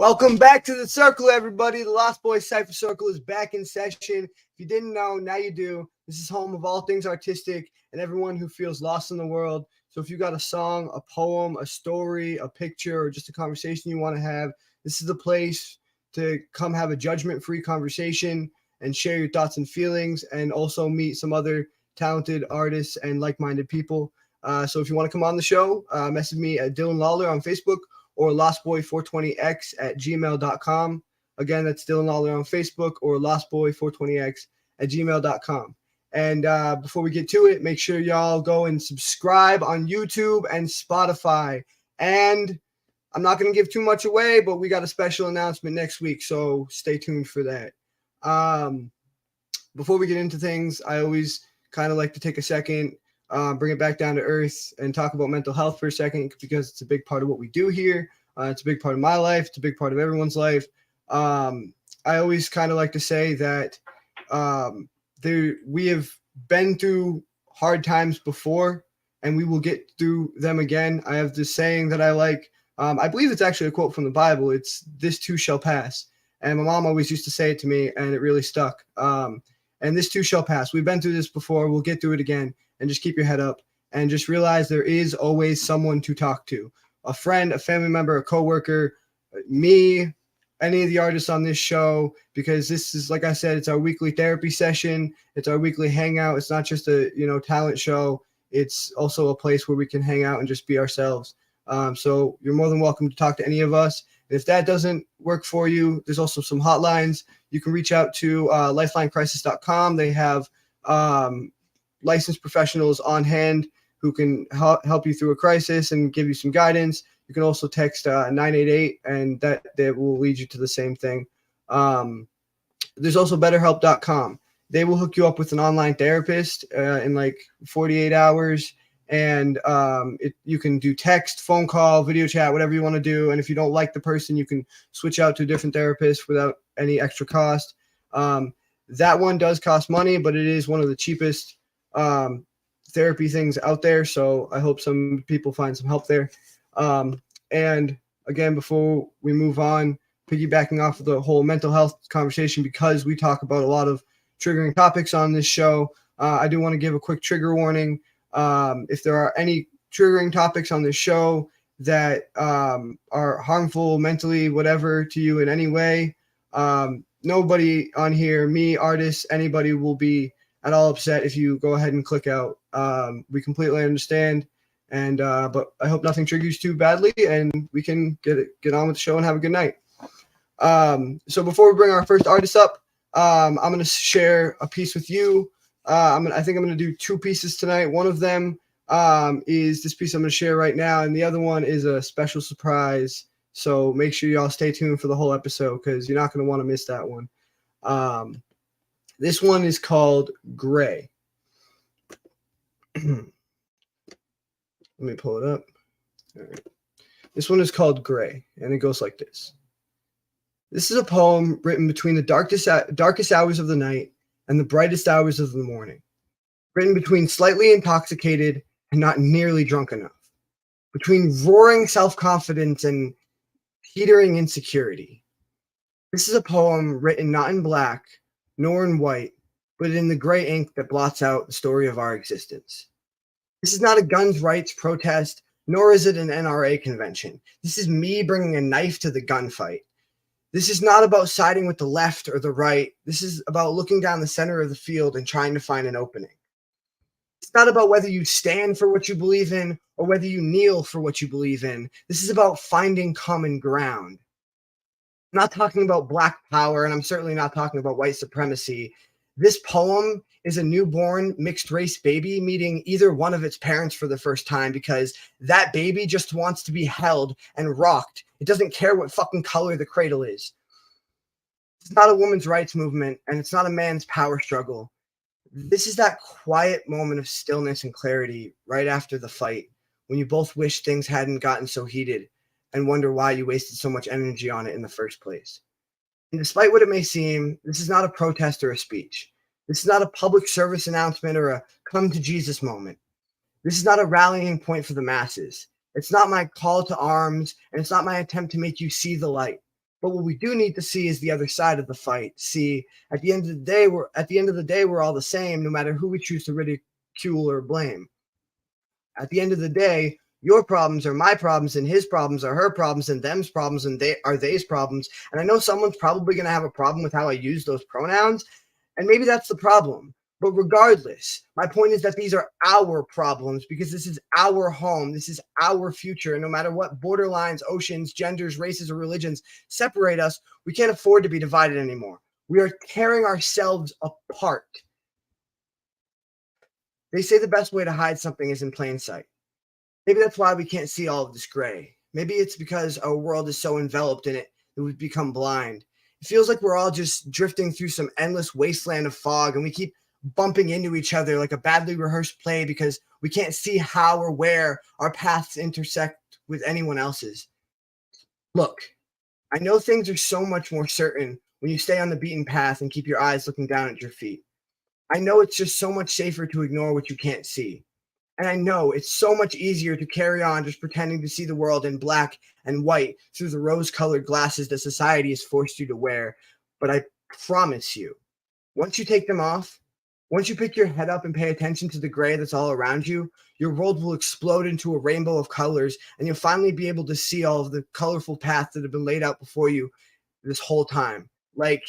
Welcome back to the circle, everybody. The Lostboys Cypher Circle is back in session. If you didn't know, now you do. This is home of all things artistic and everyone who feels lost in the world. So if you got a song, a poem, a story, a picture, or just a conversation you want to have, this is the place to come have a judgment-free conversation and share your thoughts and feelings, and also meet some other talented artists and like-minded people. So if you want to come on the show, message me at Dylan Lawler on Facebook or lostboy420x@gmail.com. Again, that's Dylan Lawler on Facebook or lostboy420x@gmail.com. And before we get to it, make sure y'all go and subscribe on YouTube and Spotify. And I'm not going to give too much away, but we got a special announcement next week, so stay tuned for that. Before we get into things, I always kind of like to take a second, bring it back down to earth and talk about mental health for a second, because it's a big part of what we do here. It's a big part of my life. It's a big part of everyone's life. I always kind of like to say that we have been through hard times before, and we will get through them again. I have this saying that I like. I believe it's actually a quote from the Bible. It's "This too shall pass." And my mom always used to say it to me, and it really stuck. And this too shall pass. We've been through this before. We'll get through it again. And just keep your head up and just realize there is always someone to talk to. A friend, a family member, a coworker, me, any of the artists on this show, because this is, like I said, it's our weekly therapy session. It's our weekly hangout. It's not just a, talent show. It's also a place where we can hang out and just be ourselves. So you're more than welcome to talk to any of us. And if that doesn't work for you, there's also some hotlines. You can reach out to lifelinecrisis.com. They have licensed professionals on hand who can help you through a crisis and give you some guidance. You can also text 988, and that will lead you to the same thing. There's also betterhelp.com. They will hook you up with an online therapist in like 48 hours. And you can do text, phone call, video chat, whatever you want to do. And if you don't like the person, you can switch out to a different therapist without any extra cost. That one does cost money, but it is one of the cheapest therapy things out there. So I hope some people find some help there. And again, before we move on, piggybacking off of the whole mental health conversation, because we talk about a lot of triggering topics on this show, I do want to give a quick trigger warning. If there are any triggering topics on this show that are harmful mentally, whatever, to you in any way, nobody on here, me, artists, anybody, will be at all upset if you go ahead and click out. We completely understand, and but I hope nothing triggers too badly, and we can get on with the show and have a good night. So before we bring our first artist up, I'm going to share a piece with you. I think I'm going to do two pieces tonight. One of them is this piece I'm going to share right now, and the other one is a special surprise. So make sure y'all stay tuned for the whole episode, because you're not going to want to miss that one. This one is called Gray. Let me pull it up. All right. This one is called Gray, and it goes like this. This is a poem written between the darkest hours of the night and the brightest hours of the morning, written between slightly intoxicated and not nearly drunk enough, between roaring self-confidence and teetering insecurity. This is a poem written not in black, nor in white, but in the gray ink that blots out the story of our existence. This is not a guns rights protest, nor is it an NRA convention. This is me bringing a knife to the gunfight. This is not about siding with the left or the right. This is about looking down the center of the field and trying to find an opening. It's not about whether you stand for what you believe in or whether you kneel for what you believe in. This is about finding common ground. I'm not talking about black power, and I'm certainly not talking about white supremacy. This poem is a newborn mixed race baby meeting either one of its parents for the first time, because that baby just wants to be held and rocked. It doesn't care what fucking color the cradle is. It's not a woman's rights movement, and it's not a man's power struggle. This is that quiet moment of stillness and clarity right after the fight, when you both wish things hadn't gotten so heated and wonder why you wasted so much energy on it in the first place. And despite what it may seem, this is not a protest or a speech. This is not a public service announcement or a come to Jesus moment. This is not a rallying point for the masses. It's not my call to arms, and it's not my attempt to make you see the light. But what we do need to see is the other side of the fight. See, at the end of the day, we're all the same, no matter who we choose to ridicule or blame. At the end of the day, your problems are my problems, and his problems are her problems, and them's problems, and they are they's problems. And I know someone's probably going to have a problem with how I use those pronouns, and maybe that's the problem. But regardless, my point is that these are our problems because this is our home. This is our future. And no matter what borderlines, oceans, genders, races, or religions separate us, we can't afford to be divided anymore. We are tearing ourselves apart. They say the best way to hide something is in plain sight. Maybe that's why we can't see all of this gray. Maybe it's because our world is so enveloped in it that we've become blind. It feels like we're all just drifting through some endless wasteland of fog, and we keep bumping into each other like a badly rehearsed play because we can't see how or where our paths intersect with anyone else's. Look, I know things are so much more certain when you stay on the beaten path and keep your eyes looking down at your feet. I know it's just so much safer to ignore what you can't see. And I know it's so much easier to carry on just pretending to see the world in black and white through the rose-colored glasses that society has forced you to wear. But I promise you, once you take them off, once you pick your head up and pay attention to the gray that's all around you, your world will explode into a rainbow of colors, and you'll finally be able to see all of the colorful paths that have been laid out before you this whole time, like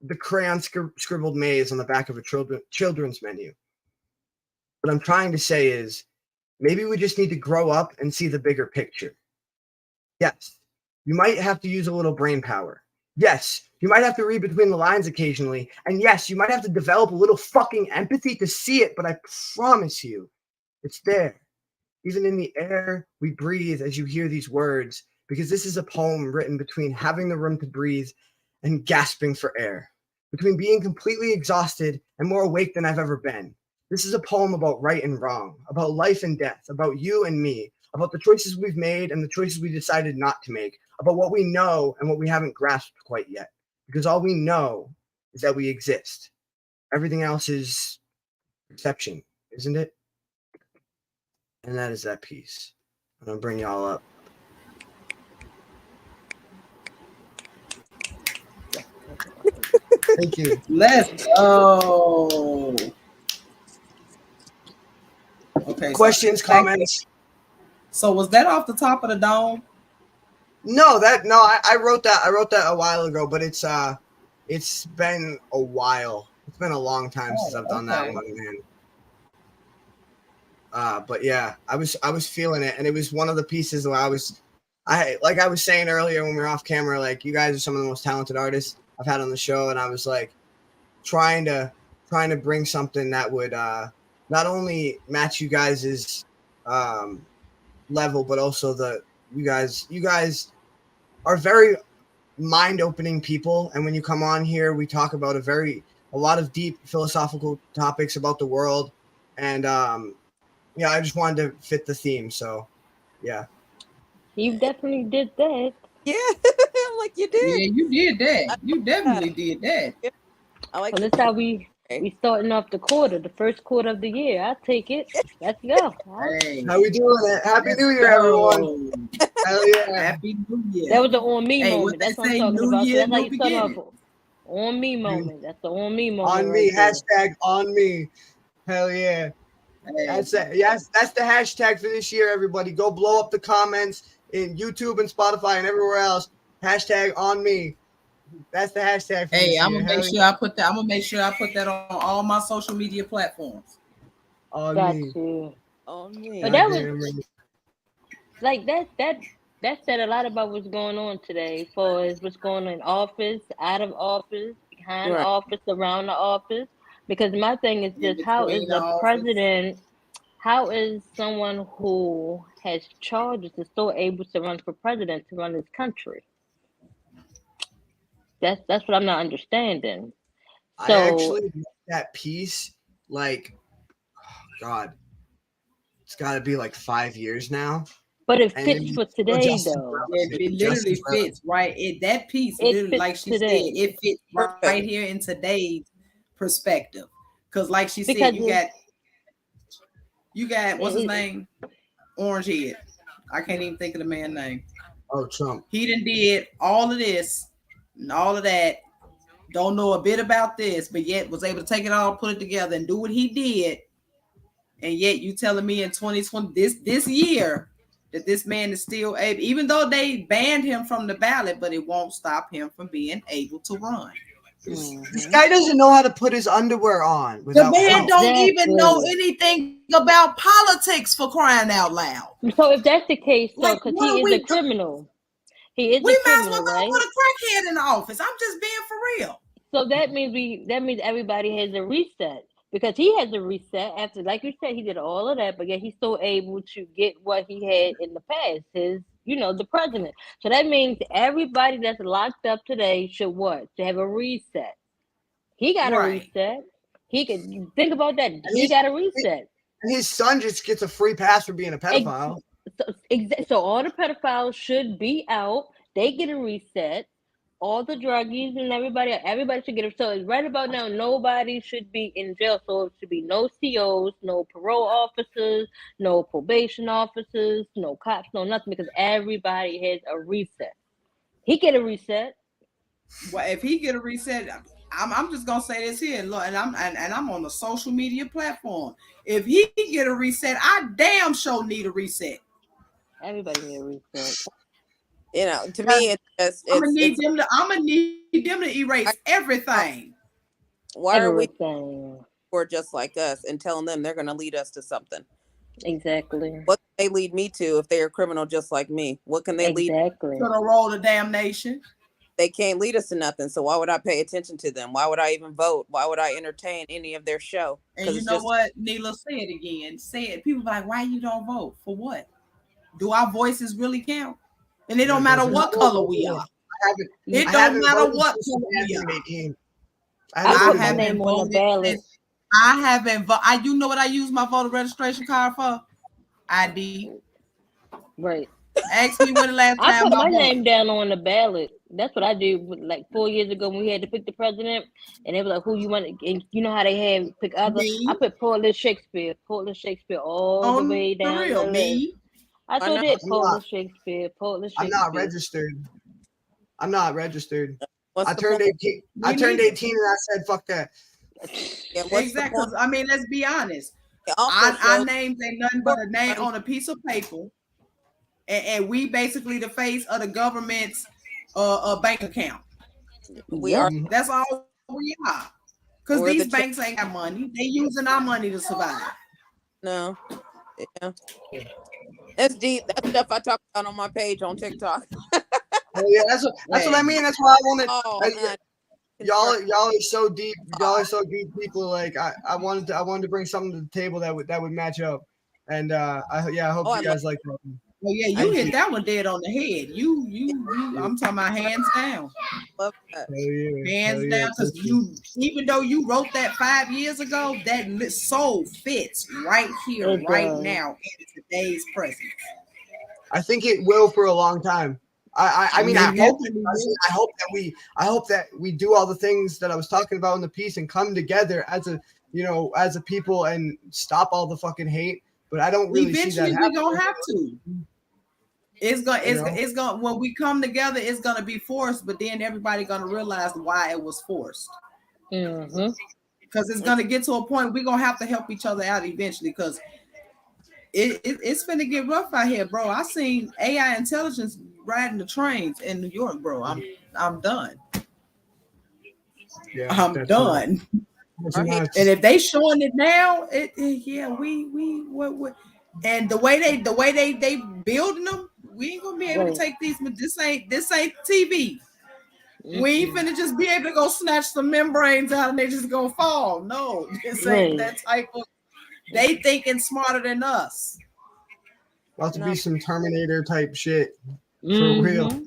the crayon scribbled maze on the back of a children's menu. What I'm trying to say is maybe we just need to grow up and see the bigger picture. Yes, you might have to use a little brain power. Yes, you might have to read between the lines occasionally. And yes, you might have to develop a little fucking empathy to see it, but I promise you, it's there. Even in the air we breathe as you hear these words, because this is a poem written between having the room to breathe and gasping for air, between being completely exhausted and more awake than I've ever been. This is a poem about right and wrong, about life and death, about you and me, about the choices we've made and the choices we decided not to make, about what we know and what we haven't grasped quite yet. Because all we know is that we exist. Everything else is perception, isn't it? And that is that piece. I'm going to bring y'all up. Thank you. Let's go. Okay. Questions, comments? So was that off the top of the dome? No, I wrote that. I wrote that a while ago, but it's been a while. It's been a long time since I've done that one, man. But yeah, I was feeling it, and it was one of the pieces where I was saying earlier when we were off camera, like, you guys are some of the most talented artists I've had on the show, and I was like trying to bring something that would not only match you guys's level, but also you guys are very mind-opening people, and when you come on here, we talk about a lot of deep philosophical topics about the world, and yeah, I just wanted to fit the theme, so yeah. You definitely did that. Yeah, I'm like, you did. Yeah, you did that. You definitely did that. Yeah. I like. Well, that's how we starting off the first quarter of the year. I'll take it. Let's go. Hey, How we doing it? Happy New Year, everyone. Hell yeah. Happy New Year. That was the on me moment. What That's they what I'm say, talking New about. Year, That's how new you start off. beginning. On me moment. That's the on me moment. On me, right hashtag on me. Hell yeah. Hey. That's it. Yes, that's the hashtag for this year, everybody. Go blow up the comments in YouTube and Spotify and everywhere else. Hashtag on me. That's the hashtag for this year. I'm gonna make sure I put that. I'm gonna make sure I put that on all my social media platforms. On Got me. you. On me. But that was like that said a lot about what's going on today, for what's going on in office, out of office, behind the office, around the office. Because my thing is just, how is the president, how is someone who has charges is still able to run for president to run this country? That's what I'm not understanding. So I actually that piece, like, oh God, it's got to be like 5 years now. But it fits for today, though. It literally fits right. That piece, literally, like she said, it fits right here in today's perspective. Because, like she said, you got what's his name? Orange Head. I can't even think of the man's name. Oh, Trump. He done did all of this, and all of that. Don't know a bit about this, but yet was able to take it all, put it together, and do what he did. And yet you telling me in 2020, this year, that this man is still able, even though they banned him from the ballot, but it won't stop him from being able to run. This guy doesn't know how to put his underwear on. The man don't even know anything about politics, for crying out loud. So if that's the case, so because he is a criminal. He is a criminal, right? We might as well put a crackhead in the office. I'm just being for real. So that means everybody has a reset, because he has a reset after, like you said, he did all of that, but yet he's still able to get what he had in the past, the president. So that means everybody that's locked up today should to have a reset. He got a reset. He can think about that. He got a reset. And his son just gets a free pass for being a pedophile. So all the pedophiles should be out. They get a reset. All the druggies and everybody should get it. So right about now, nobody should be in jail. So it should be no COs, no parole officers, no probation officers, no cops, no nothing, because everybody has a reset. He get a reset. Well, if he get a reset, I'm just gonna say this here, and I'm on the social media platform. If he get a reset, I damn sure need a reset. Everybody need a reset. To me, I'm gonna need them to erase everything. Why are we just like us and telling them they're gonna lead us to something? Exactly. What can they lead me to if they're a criminal just like me? What can they lead to the road of damnation? They can't lead us to nothing. So why would I pay attention to them? Why would I even vote? Why would I entertain any of their show? And you know what? Neela said again. People like, why you don't vote? For what? Do our voices really count? And it don't matter what color we are. It don't matter what color we are. I haven't voted. I haven't voted. You know what I use my voter registration card for? ID. Right. Ask me when the last time I put my name down on the ballot. That's what I did like 4 years ago when we had to pick the president, and they were like, "Who you want?" And you know how they have pick other. I put Portland Shakespeare all the way down. For real, me. I thought it Portland Shakespeare. I'm not registered. I turned 18. I turned 18 and I said, "Fuck that." Yeah, exactly. I mean, let's be honest. Our names ain't nothing but a name on a piece of paper, and we basically the face of the government's bank account. We are. That's all we are. Because these banks ain't got money. They using our money to survive. No. Yeah. That's deep. That's stuff I talk about on my page on TikTok. Oh yeah, that's what I mean. That's why I wanted. Y'all are so deep. Y'all are so deep people. Like I wanted to bring something to the table that would match up. And I hope you guys like that. Well, yeah, you hit that one dead on the head. You I'm talking about hands down. Love that. Hands down, because even though you wrote that 5 years ago, that soul fits right here, right now, in today's present. I think it will for a long time. I mean, I hope that we do all the things that I was talking about in the piece and come together as a people and stop all the fucking hate. But I don't really see that happening. We're gonna have to. It's gonna when we come together, it's gonna be forced, but then everybody gonna realize why it was forced. Mm-hmm. Because it's gonna get to a point we're gonna have to help each other out eventually. Because it's finna get rough out here, bro. I seen AI intelligence riding the trains in New York, bro. I'm done. Yeah, I'm done. And if they showing it now, what and the way they building them, we ain't gonna be able to take these. This ain't TV. Mm-hmm. We ain't finna just be able to go snatch some membranes out and they just gonna fall. No, this ain't that type of. They thinking smarter than us. About to be some Terminator type shit for real.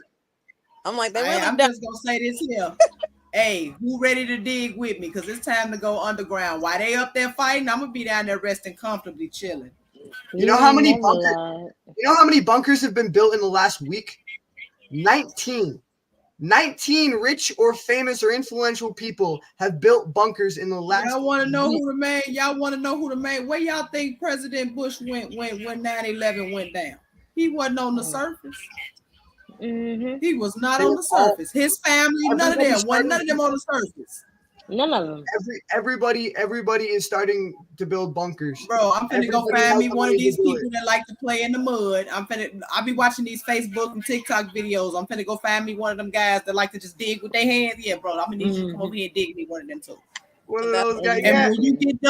I'm like, I'm just gonna say this here. Hey, who ready to dig with me? Because it's time to go underground. While they up there fighting, I'm gonna be down there resting comfortably, chilling. You know how many bunkers have been built in the last week? 19 rich or famous or influential people have built bunkers in the last. Y'all want to know who the man? Y'all want to know who the man? Where y'all think President Bush went when 9/11 went down? He wasn't on the surface. Mm-hmm. He was not They on were the surface. His family, none of them. Wasn't none of them on the surface. None of them. Everybody is starting to build bunkers. Bro, I'm finna go Everybody find has me the one money of to these do people it. that like to play in the mud. I'll be watching these Facebook and TikTok videos. I'm finna go find me one of them guys that like to just dig with their hands. Yeah, bro, I'm gonna need you to come over here and dig me one of them too. One of those guys. And Yeah. when you get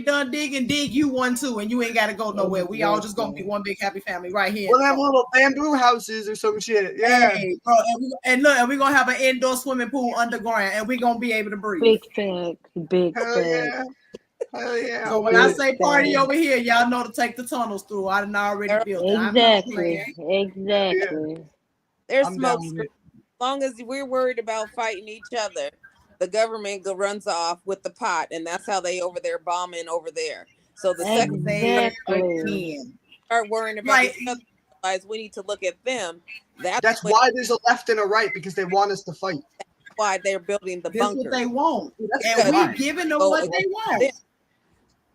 done digging, dig you one too, and you ain't gotta go nowhere. We all just gonna be one big happy family right here. We'll have little bamboo houses or some shit. Yeah. Hey, bro, and we're gonna have an indoor swimming pool underground, and we're gonna be able to breathe. Big facts. Big Hell facts. yeah. Hell yeah. So when I say party over here, y'all know to take the tunnels through. I done already built it. Exactly. Exactly. Yeah. There's I'm smoke down with screen. it. As long as we're worried about fighting each other, the government runs off with the pot, and that's how they over there bombing over there. So the second Exactly. start worrying about each other, realize we need to look at them. That's why there's a left and a right, because they want us to fight. That's why they're building the bunker. That's what they want, That's and we giving them what they want.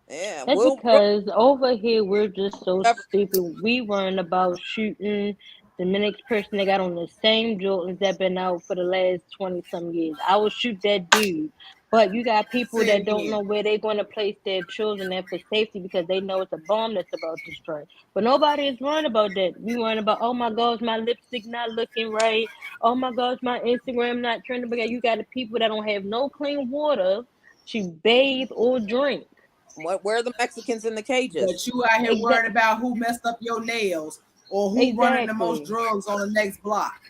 Yeah, That's because over here we're just so stupid. We worrying about shooting the next person that got on the same Jordans that been out for the last 20-some years. I will shoot that dude. But you got people that don't know where they're going to place their children at for safety because they know it's a bomb that's about to strike. But nobody is worrying about that. We worrying about, oh my gosh, my lipstick not looking right. Oh my gosh, my Instagram not trending. Because you got the people that don't have no clean water to bathe or drink. Where are the Mexicans in the cages? But you out here worried about who messed up your nails or who running the most drugs on the next block.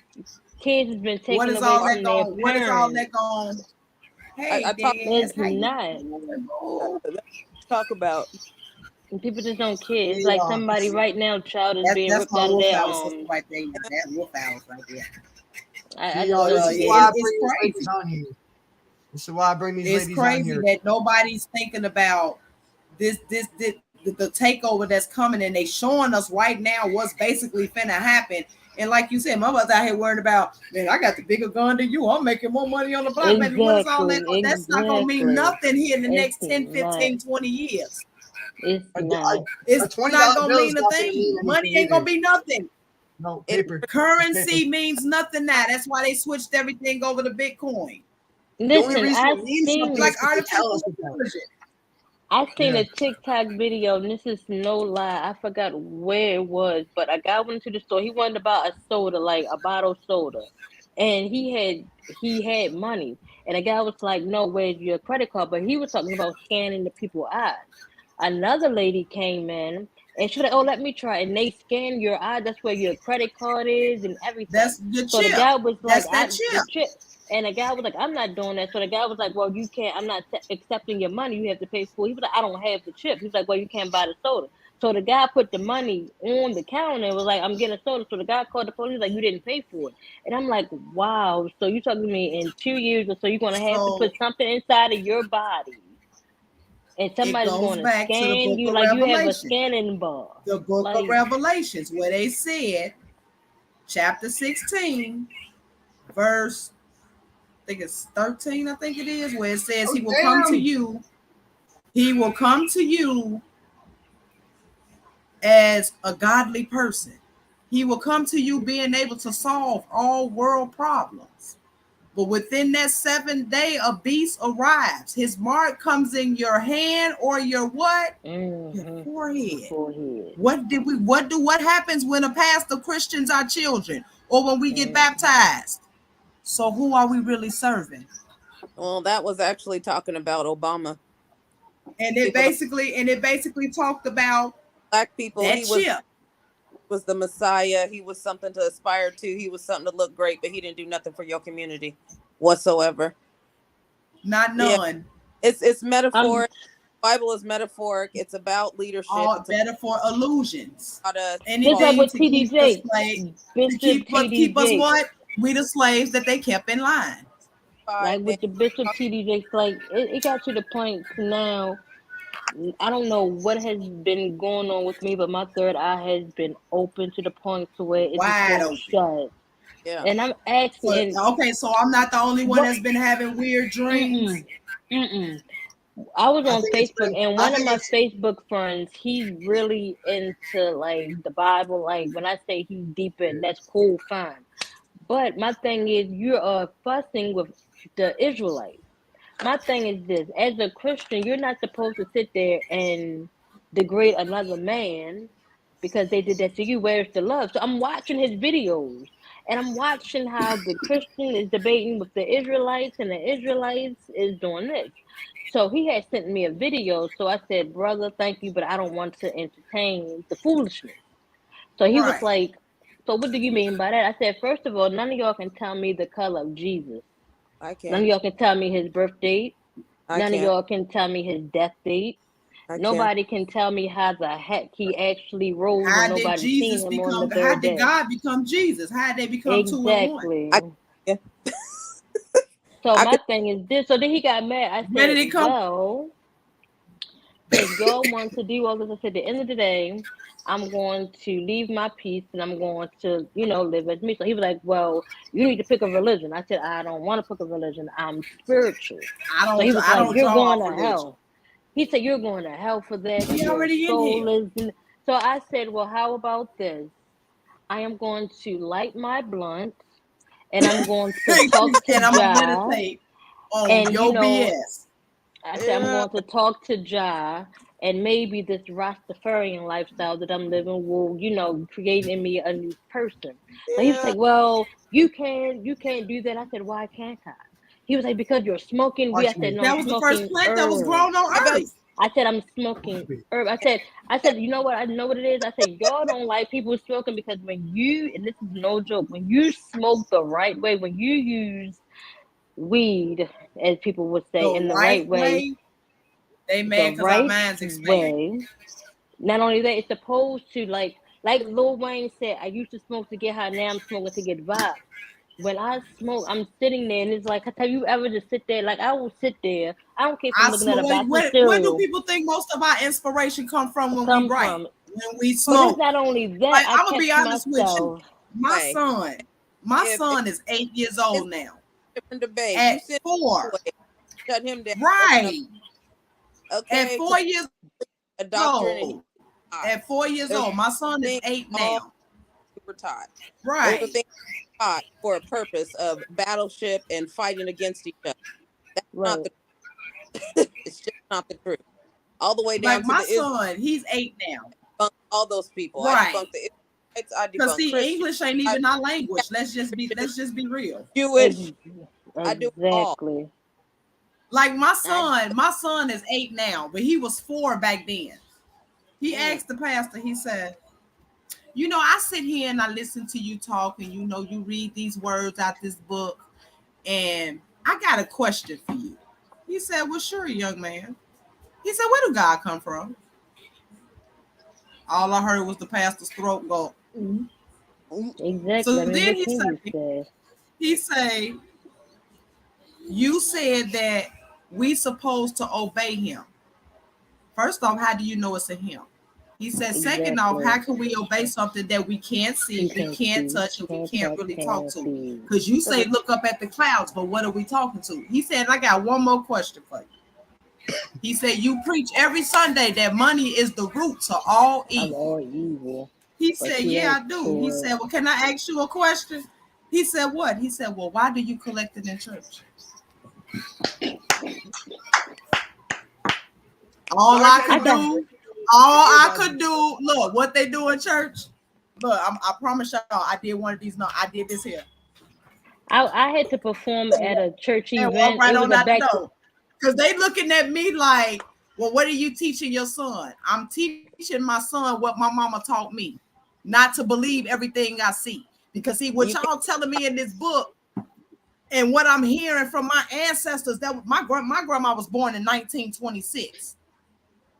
Kids has been taken what is away all that from going? their What is all that going? Hey, it's not. Talk about. And people just don't care. It's like somebody right now, child is being ripped out of their arms. Right there, that wolf house right there. It's crazy. This is why I bring these ladies on here. It's crazy that nobody's thinking about this the takeover that's coming, and they showing us right now what's basically finna happen. And like you said, my mother's out here worried about, man, I got the bigger gun than you. I'm making more money on the block. Baby, what is all that? That's not going to mean nothing here in the next 10, 15, 20 years. It's not. It's not going to mean a thing. Money ain't going to be nothing. No, paper. Currency means nothing now. That's why they switched everything over to Bitcoin. Listen, I seen like artificial intelligence. I seen a TikTok video, and this is no lie. I forgot where it was, but a guy went to the store. He wanted to buy a soda, like a bottle of soda, and he had money. And the guy was like, "No, where's your credit card?" But he was talking about scanning the people's eyes. Another lady came in, and she was like, "Oh, let me try." And they scan your eye. That's where your credit card is and everything. That's the so chip. The guy was like, "That's that chip." And the guy was like, I'm not doing that. So the guy was like, well, you can't, I'm not accepting your money. You have to pay for it. He was like, I don't have the chip. He's like, well, you can't buy the soda. So the guy put the money on the counter and was like, I'm getting a soda. So the guy called the police, like, you didn't pay for it. And I'm like, wow. So you talking to me in 2 years or so you're going to have to put something inside of your body. And somebody's going to scan you like you have a scanning bar. The book of Revelations, where they said, chapter 16, verse, I think it's 13, I think it is, where it says he will come to you. He will come to you as a godly person. He will come to you being able to solve all world problems. But within that 7 day, a beast arrives. His mark comes in your hand or your what? Your forehead. What happens when a pastor Christians our children or when we get baptized? So who are we really serving? Well, that was actually talking about Obama. And it basically talked about black people. That he was the Messiah. He was something to aspire to. He was something to look great, but he didn't do nothing for your community whatsoever. Not none. Yeah. It's metaphoric. Bible is metaphoric. It's about leadership. All metaphor illusions. Anything just like with TDJ. Keep us what? We the slaves that they kept in line. Like with the Bishop TDJ, like it got to the point now. I don't know what has been going on with me, but my third eye has been open to the point to where it's just shut. Yeah. And I'm asking. Okay, so I'm not the only one that's been having weird dreams. I was I on think Facebook, and I one of think my it's Facebook friends, he's really into like the Bible. Like when I say he's deep in, that's cool, fine. But my thing is, you are fussing with the Israelites. My thing is this: as a Christian, you're not supposed to sit there and degrade another man because they did that to you. Where's the love? So I'm watching his videos, and I'm watching how the Christian is debating with the Israelites, and the Israelites is doing this. So he had sent me a video. So I said, "Brother, thank you, but I don't want to entertain the foolishness." So he was Right. like, "So what do you mean by that?" I said, "First of all, none of y'all can tell me the color of Jesus. I None of can. y'all can tell me his birth date. I None of can. y'all can tell me his death date. I can. Nobody can tell me how the heck he actually rose and How did nobody seen Jesus him on the become? How third did day." God become Jesus? How did they become two in one? Exactly. I can. So I my can. thing is this. So then he got mad. I Where said, did it come? well, if y'all want to do all this, I said, at the end of the day, I'm going to leave my peace and I'm going to, live as me. So he was like, well, you need to pick a religion. I said, I don't want to pick a religion. I'm spiritual. So he was I like, don't you're draw going off to religion. hell. He said, you're going to hell for that. He Your already in soul hell. is. So I said, well, how about this? I am going to light my blunt and I'm going to talk to And I'm gonna Jah. meditate on And, your BS. I said, I'm Yeah. going to talk to Jah, and maybe this Rastafarian lifestyle that I'm living will, create in me a new person. So he was Yeah. like, well, you can't do that. I said, why can't I? He was like, because you're smoking weed. I watch said, me. no, I'm That was the first smoking plant that was herb. grown on How about earth. I said, I'm smoking Watch me. herb. I said, you know what? I know what it is. I said, y'all don't like people smoking because when you, and this is no joke, when you smoke the right way, when you use weed, as people would say, The in the right right way, way. They the mad because our right minds expand. way. Not only that, it's supposed to like Lil Wayne said, I used to smoke to get high, now I'm smoking to get vibes. When I smoke, I'm sitting there and it's like, have you ever just sit there? Like I will sit there. I don't care if I'm I looking at smoke. a box of Where do cereal. people think most of our inspiration come from when we Come write? from. When we But it's smoke? not only that, Like I I'm gonna be catch honest with you. myself. My way? son, my If son is 8 years it's old now. a different debate, you At send him 4, away, shut him down, open up. right? At Okay, 4 because years a doctrine and he old. taught. At 4 years There's old, my son is things 8 all now. were taught. Those are Right. things taught for a purpose of battleship and fighting against each other. That's not Right. the it's just not the truth. All the way down Like to my the Israelites, son, he's 8 now. all those people. I Right. debunked the Israelites, I Cause debunked see, Christians, English ain't I even our debunked language. Let's just be real. Jewish. I do it all. Exactly. Like my I son is 8 now, but he was 4 back then. He mm, asked the pastor, he said, I sit here and I listen to you talk, and you read these words out this book, and I got a question for you. He said, well, sure, young man. He said, where do God come from? All I heard was the pastor's throat go. "Mm." mm, Exactly. So I mean, then what can you say? he say, you said that we supposed to obey him. First off, how do you know it's a him? He said, second off, Exactly. how can we obey something that we can't see, You we can't can't see, touch, and we can't can't touch, really talk can't to? see. Because you say, mm, look up at the clouds, but what are we talking to? He said, I got one more question for you. He said, you preach every Sunday that money is the root to all I'm evil. all evil, He but said, you yeah, asked I do. He for it. said, well, can I ask you a question? He said, what? He said, well, why do you collect it in church? All So I I could got. do, look, what they do in church. Look, I promise y'all, I did one of these. No, I did this here. I had to perform at a church And walk event. right It was on a out the back. door. Because they looking at me like, well, what are you teaching your son? I'm teaching my son what my mama taught me, not to believe everything I see. Because see, what you can y'all telling me in this book and what I'm hearing from my ancestors, that my grandma was born in 1926.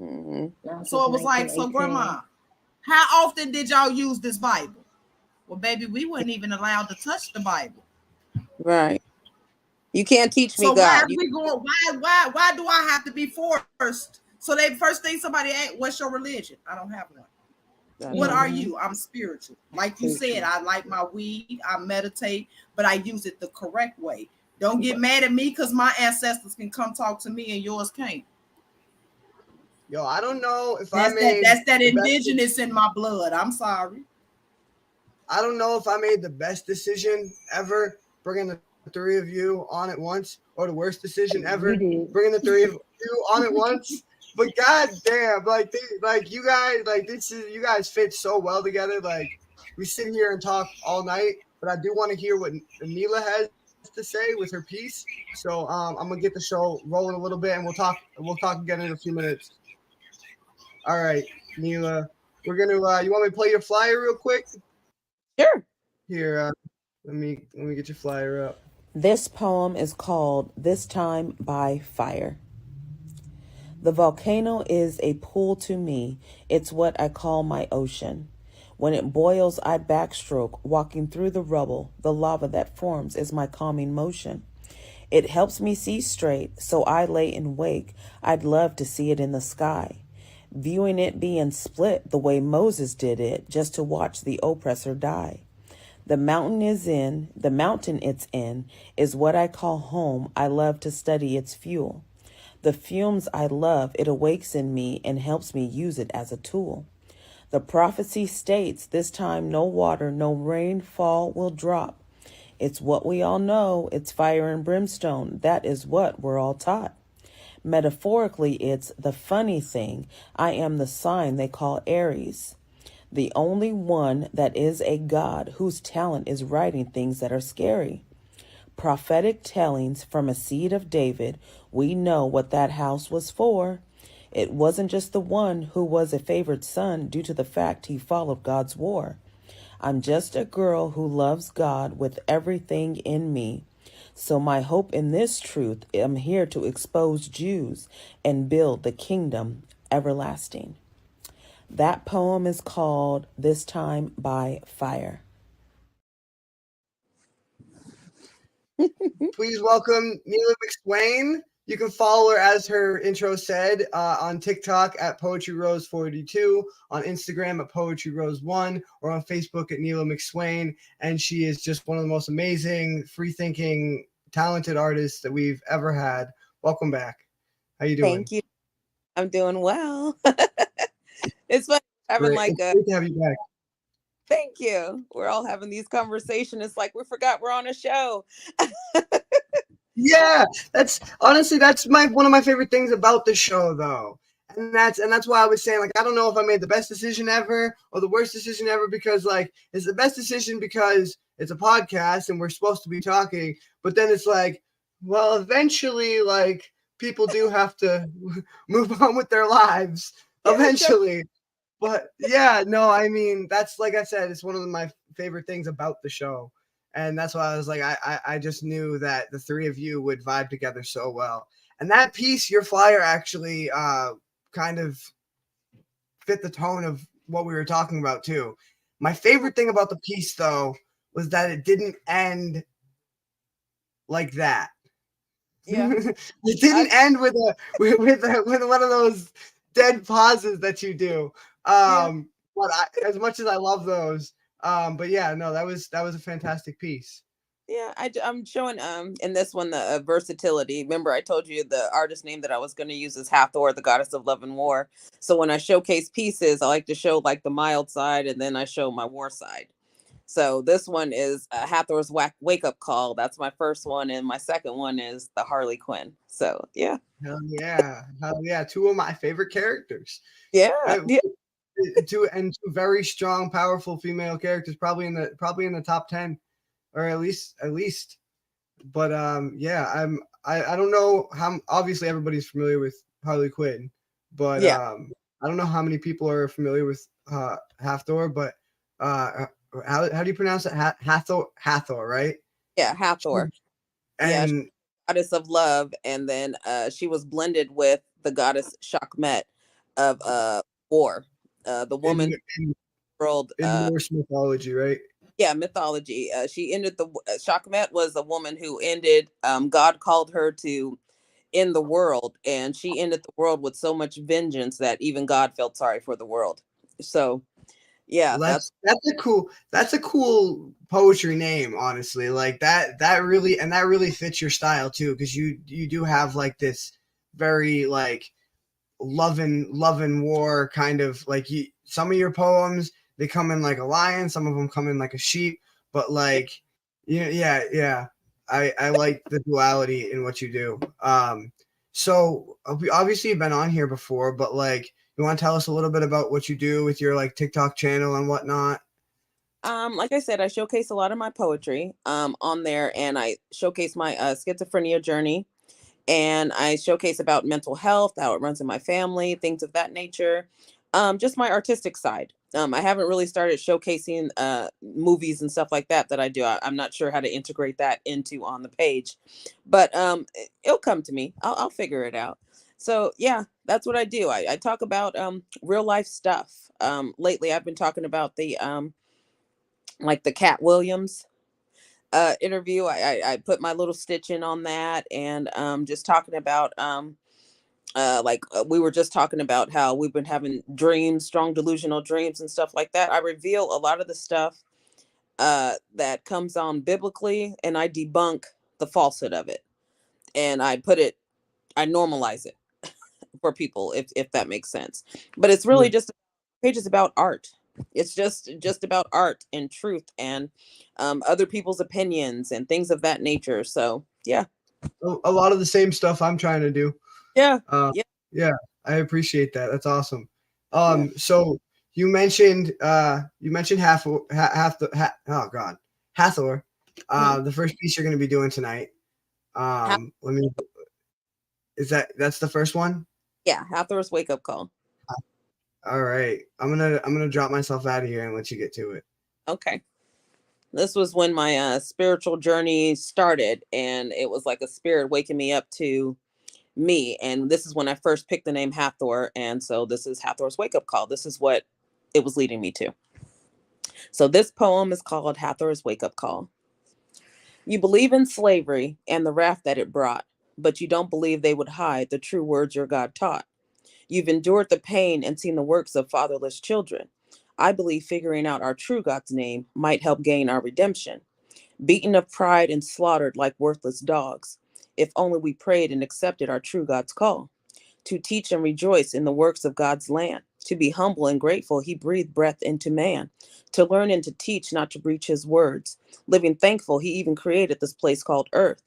mm, No, So since it was like, so 1918. grandma, how often did y'all use this Bible? Well, baby, we weren't even allowed to touch the Bible. right. You can't teach me So why God. are we going? Why do I have to be forced? So they first thing somebody asked, what's your religion? I don't have one. That's What right. are Mm-hmm. you? I'm spiritual. Like you said, Spiritual. I like my weed, I meditate, but I use it the correct way. Don't get Right. mad at me because my ancestors can come talk to me and yours can't. Yo, I don't know if that's that indigenous in my blood. I'm sorry. I don't know if I made the best decision ever bringing the three of you on at once, or the worst decision ever bringing the three of you on at once. But goddamn, like you guys fit so well together. Like we sit here and talk all night, but I do want to hear what Neela has to say with her piece. So I'm gonna get the show rolling a little bit, and we'll talk again in a few minutes. All right, Neela, we're gonna. You want me to play your flyer real quick? Sure. Here, let me get your flyer up. This poem is called "This Time by Fire." The volcano is a pool to me. It's what I call my ocean. When it boils, I backstroke, walking through the rubble. The lava that forms is my calming motion. It helps me see straight, so I lay in wake. I'd love to see it in the sky. Viewing it being split the way Moses did it, just to watch the oppressor die. The mountain it's in is what I call home. I love to study its fuel. The fumes I love, it awakes in me and helps me use it as a tool. The prophecy states this time no water, no rainfall will drop. It's what we all know. It's fire and brimstone. That is what we're all taught. Metaphorically, it's the funny thing. I am the sign they call Aries, the only one that is a god whose talent is writing things that are scary. Prophetic tellings from a seed of David, we know what that house was for. It wasn't just the one who was a favored son due to the fact he followed God's war. I'm just a girl who loves God with everything in me. So my hope in this truth, I'm here to expose Jews and build the kingdom everlasting. That poem is called This Time by Fire. Please welcome Neela McSwain. You can follow her, as her intro said, on TikTok at Poetry Rose 42, on Instagram at Poetry Rose 1, or on Facebook at Neela McSwain. And she is just one of the most amazing, free-thinking, talented artists that we've ever had. Welcome back. How you doing? Thank you. I'm doing well. It's fun having Great to have you back. Thank you. We're all having these conversations. It's like we forgot we're on a show. Yeah, that's honestly one of my favorite things about the show, though. And that's why I was saying, like, I don't know if I made the best decision ever or the worst decision ever, because like it's the best decision because it's a podcast and we're supposed to be talking, but then it's like, well, eventually, like, people do have to move on with their lives eventually. Sure. But yeah, no, I mean, that's, like I said, it's one of my favorite things about the show. And that's why I was like, I just knew that the three of you would vibe together so well. And that piece, your flyer, actually kind of fit the tone of what we were talking about too. My favorite thing about the piece, though, was that it didn't end like that. Yeah, it didn't end with one of those dead pauses that you do. But as much as I love those. But yeah, no, that was a fantastic piece. Yeah, I'm showing in this one the versatility. Remember, I told you the artist name that I was going to use is Hathor, the goddess of love and war. So when I showcase pieces, I like to show like the mild side, and then I show my war side. So this one is Hathor's wake up call. That's my first one, and my second one is the Harley Quinn. So yeah, hell yeah, two of my favorite characters. Yeah. Two very strong, powerful female characters, probably in the top 10, or at least. But yeah, I don't know how. Obviously, everybody's familiar with Harley Quinn, but I don't know how many people are familiar with Hathor. But how do you pronounce it? Hathor, right? Yeah, Hathor. And goddess of love, and then she was blended with the goddess Sekhmet of war. The woman in world in Norse mythology, right? Yeah, mythology. She ended Sekhmet was a woman who ended. God called her to end the world, and she ended the world with so much vengeance that even God felt sorry for the world. So, yeah, well, that's a cool poetry name, honestly. Like that really fits your style too, because you do have like this very like love and war kind of like some of your poems, they come in like a lion, some of them come in like a sheep, but like, yeah. I like the duality in what you do. So obviously you've been on here before, but like, you want to tell us a little bit about what you do with your like TikTok channel and whatnot? Like I said, I showcase a lot of my poetry on there, and I showcase my schizophrenia journey, and I showcase about mental health, how it runs in my family, things of that nature. Just my artistic side. I haven't really started showcasing movies and stuff like that I do. I'm not sure how to integrate that into on the page, but it'll come to me. I'll figure it out. So yeah, that's what I do. I talk about real life stuff. Lately, I've been talking about the like the Cat Williams interview. I put my little stitch in on that, and just talking about we were just talking about how we've been having dreams, strong delusional dreams and stuff like that. I reveal a lot of the stuff that comes on biblically, and I debunk the falsehood of it, and I normalize it for people, if that makes sense. But it's really just pages about art. It's just about art and truth and other people's opinions and things of that nature. So yeah, a lot of the same stuff I'm trying to do. Yeah. I appreciate that. That's awesome. So you mentioned Hathor. The first piece you're going to be doing tonight. That's the first one? Yeah, Hathor's Wake Up Call. All right. I'm gonna drop myself out of here and let you get to it. Okay. This was when my spiritual journey started, and it was like a spirit waking me up to me. And this is when I first picked the name Hathor, and so this is Hathor's Wake Up Call. This is what it was leading me to. So this poem is called Hathor's Wake Up Call. You believe in slavery and the wrath that it brought, but you don't believe they would hide the true words your God taught. You've endured the pain and seen the works of fatherless children. I believe figuring out our true God's name might help gain our redemption. Beaten of pride and slaughtered like worthless dogs, if only we prayed and accepted our true God's call. To teach and rejoice in the works of God's land. To be humble and grateful, he breathed breath into man. To learn and to teach, not to breach his words. Living thankful, he even created this place called earth.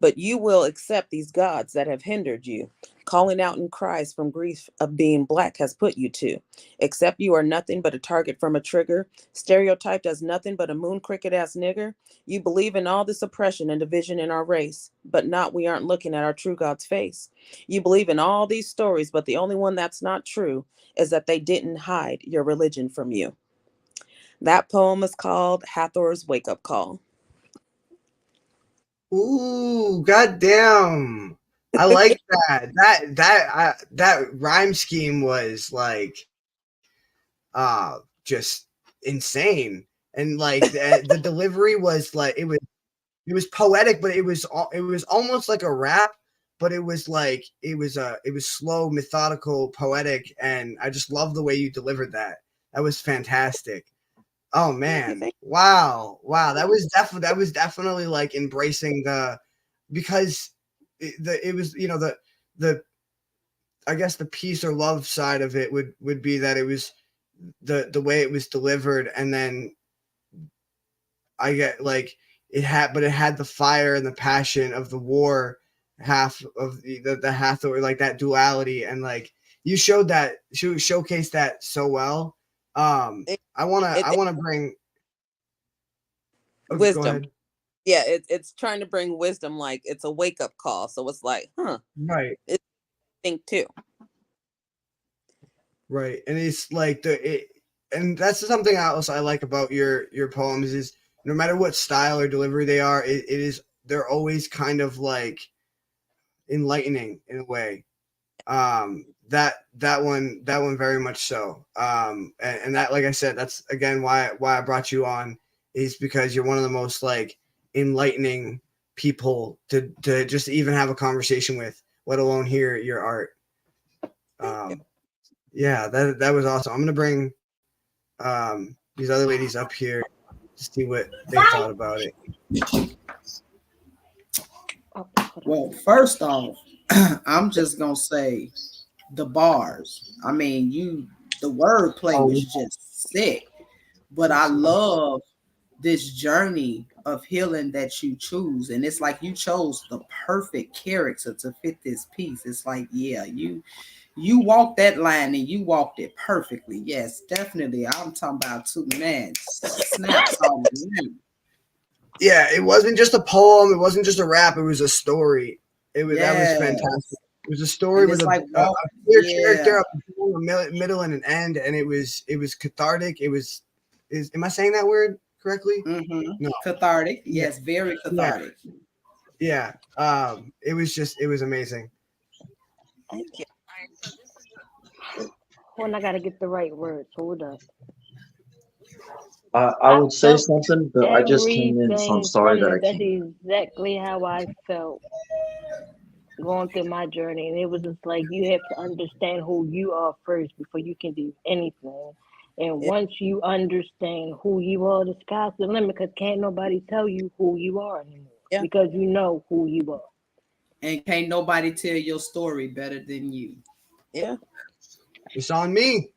But you will accept these gods that have hindered you. Calling out in cries from grief of being black has put you to. Except you are nothing but a target from a trigger, stereotyped as nothing but a moon cricket ass nigger. You believe in all this oppression and division in our race, but we aren't looking at our true God's face. You believe in all these stories, but the only one that's not true is that they didn't hide your religion from you. That poem is called Hathor's Wake Up Call. Ooh, goddamn. I like that. That rhyme scheme was like just insane. And like the delivery was like it was poetic, but it was almost like a rap, but it was slow, methodical, poetic, and I just love the way you delivered that. That was fantastic. Oh man. Wow. That was definitely like embracing because it was, the I guess the peace or love side of it would be that it was the way it was delivered, and then I get like it had the fire and the passion of the war half of the Hathor, like that duality, and like you showcased that so well. I want to bring wisdom. Yeah, it's trying to bring wisdom, like it's a wake up call. So it's like, right. It's think too. Right, and it's like and that's something else I like about your poems is no matter what style or delivery they are, they're always kind of like enlightening in a way. That one very much so. And that, like I said, that's again why I brought you on, is because you're one of the most like enlightening people to just even have a conversation with, let alone hear your art. Yeah, that was awesome. I'm gonna bring these other ladies up here to see what they thought about it. Well, first off, I'm just gonna say the bars. I mean, the wordplay was just sick. But I love this journey of healing that you choose, and it's like you chose the perfect character to fit this piece. It's like, yeah, you walked that line and you walked it perfectly. Yes, definitely. I'm talking about two man snaps on you. Yeah, it wasn't just a poem. It wasn't just a rap. It was a story. That was fantastic. It was a story with a clear character, a middle, and an end, and it was cathartic. Am I saying that word correctly? Mm-hmm. No, cathartic. Yes, very cathartic. Yeah. It was amazing. Thank you. Hold on, I gotta get the right words. Hold up. I would say something, but I just came in, so I'm sorry that I That's can't. exactly how I felt going through my journey. And it was just like, you have to understand who you are first before you can do anything. And once you understand who you are, the sky's the limit, because can't nobody tell you who you are anymore. Yeah. Because you know who you are. And can't nobody tell your story better than you. Yeah. It's on me.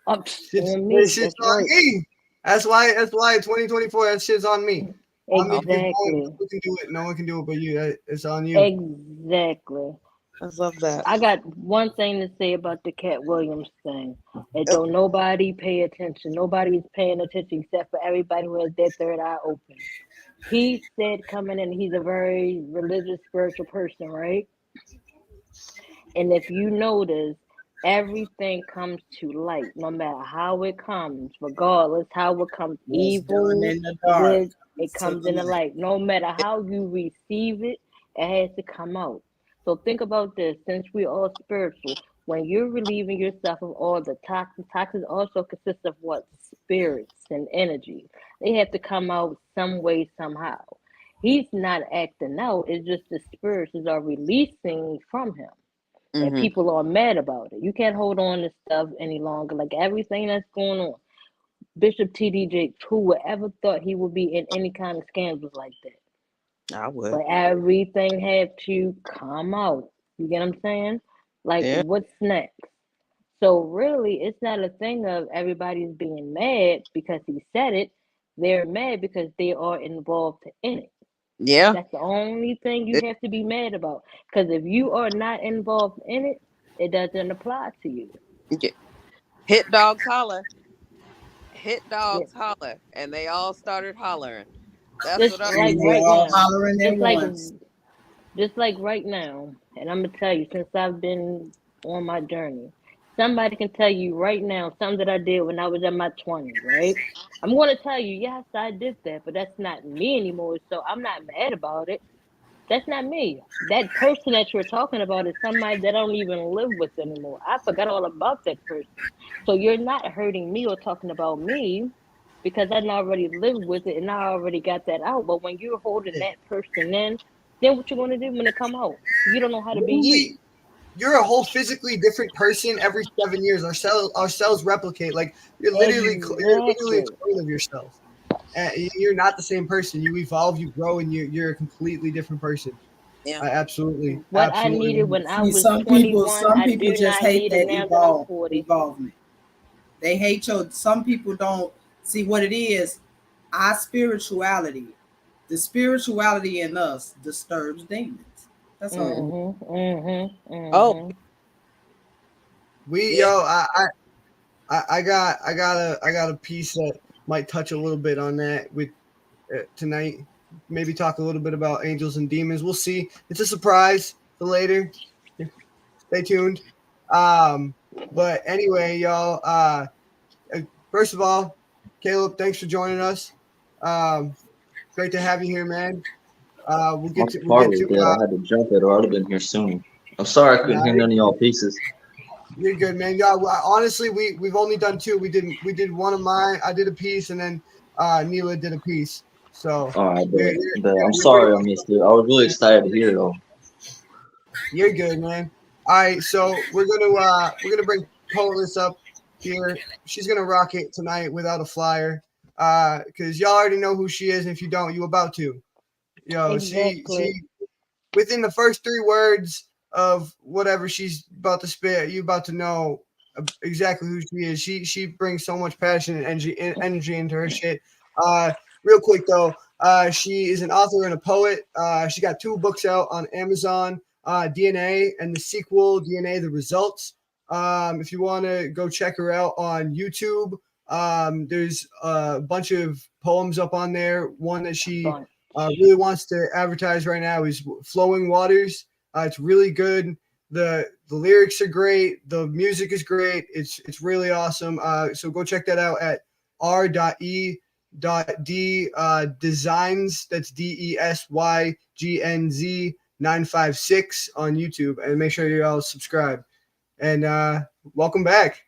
On me. That's right. Me. That's why 2024, that shit's on me. Exactly. No one can do it. No one can do it but you. It's on you. Exactly. I love that. I got one thing to say about the Cat Williams thing. And don't nobody pay attention. Nobody's paying attention except for everybody who has their third eye open. He said coming in, he's a very religious, spiritual person, right? And if you notice, everything comes to light, no matter how it comes, regardless how it comes, evil, good, it comes in the light. No matter how you receive it, it has to come out. So think about this, since we're all spiritual, when you're relieving yourself of all the toxins also consist of what? Spirits and energy. They have to come out some way, somehow. He's not acting out, it's just the spirits are releasing from him. And people are mad about it. You can't hold on to stuff any longer. Like everything that's going on. Bishop T.D. Jakes, who would ever thought he would be in any kind of scandals like that? I would. But everything had to come out. You get what I'm saying? Like, what's next? So really, it's not a thing of everybody's being mad because he said it. They're mad because they are involved in it. Yeah. That's the only thing you have to be mad about. Because if you are not involved in it, it doesn't apply to you. Yeah. Hit dogs holler. Hit dogs holler. And they all started hollering. That's what I'm like right all now. hollering at once. Just like right now, and I'm gonna tell you, since I've been on my journey, somebody can tell you right now something that I did when I was in my 20s, right? I'm gonna tell you, yes, I did that, but that's not me anymore. So I'm not mad about it. That's not me. That person that you're talking about is somebody that I don't even live with anymore. I forgot all about that person. So you're not hurting me or talking about me because I already lived with it and I already got that out. But when you're holding that person in, then what you going to do when it come out? You don't know how to be you. You're a whole physically different person every 7 years. Our cells replicate. Like you're literally a clone of yourself. You're not the same person. You evolve, you grow, and you're a completely different person. Yeah, I absolutely. I needed when I was 21, some people just hate that evolvement. They hate some people don't see what it is. Our spirituality, the spirituality in us disturbs demons. That's all. Oh, I got a piece that might touch a little bit on that with tonight. Maybe talk a little bit about angels and demons. We'll see. It's a surprise for later. Stay tuned. But anyway, y'all. First of all, Caleb, thanks for joining us. Great to have you here, man. We'll get to. I had to jump it, or I'd have been here sooner. I'm sorry I couldn't hear none of y'all pieces. You're good, man. Yeah, honestly, we've only done two. We did one of mine. I did a piece, and then Neela did a piece. So. All right, I'm sorry I missed it. I was really excited to hear it all. You're good, man. All right, so we're gonna bring Poetless up here. She's gonna rock it tonight without a flyer, because y'all already know who she is. And if you don't, you about to. Yo, exactly. She within the first 3 words, of whatever she's about to spit, you about to know exactly who she is. She brings so much passion and energy into her shit. Real quick though, she is an author and a poet. She got 2 books out on Amazon, DNA and the sequel, DNA the Results. If you want to go check her out on YouTube, there's a bunch of poems up on there. One that she really wants to advertise right now is Flowing Waters. It's really good. The lyrics are great. The music is great. It's really awesome. So go check that out at r.e.d designs. That's DESYGNZ 956 on YouTube, and make sure you all subscribe. And welcome back.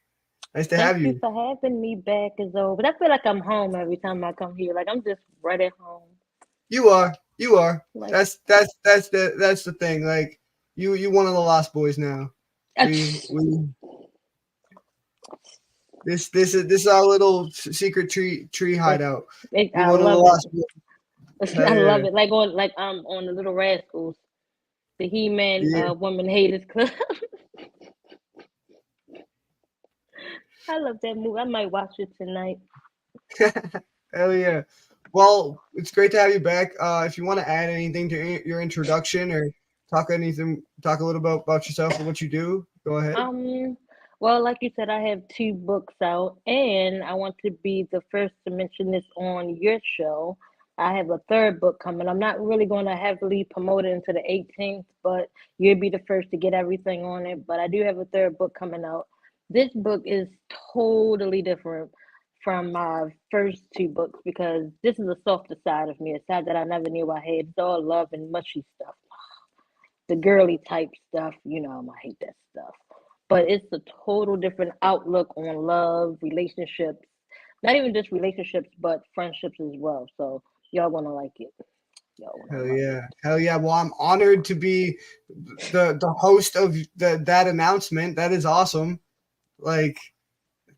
Nice to have you. Thank you for having me back as well. But I feel like I'm home every time I come here. Like I'm just right at home. You are. Like, that's the thing. Like you one of the Lost Boys now. This is our little secret tree hideout. I love it. I love it. Like on the Little Rascals, the He-Man Woman Haters Club. I love that movie. I might watch it tonight. Hell yeah. Well, it's great to have you back. If you want to add anything to your introduction or talk a little about yourself and what you do, go ahead. Well, like you said, I have 2 books out, and I want to be the first to mention this on your show. I have a 3rd book coming. I'm not really going to heavily promote it until the 18th, but you'll be the first to get everything on it. But I do have a 3rd book coming out. This book is totally different from my first 2 books because this is a softer side of me, a side that I never knew I had. It's all love and mushy stuff. The girly type stuff, I hate that stuff. But it's a total different outlook on love, relationships, not even just relationships, but friendships as well. So y'all gonna like it. Hell yeah. Well, I'm honored to be the host of that announcement. That is awesome. Like,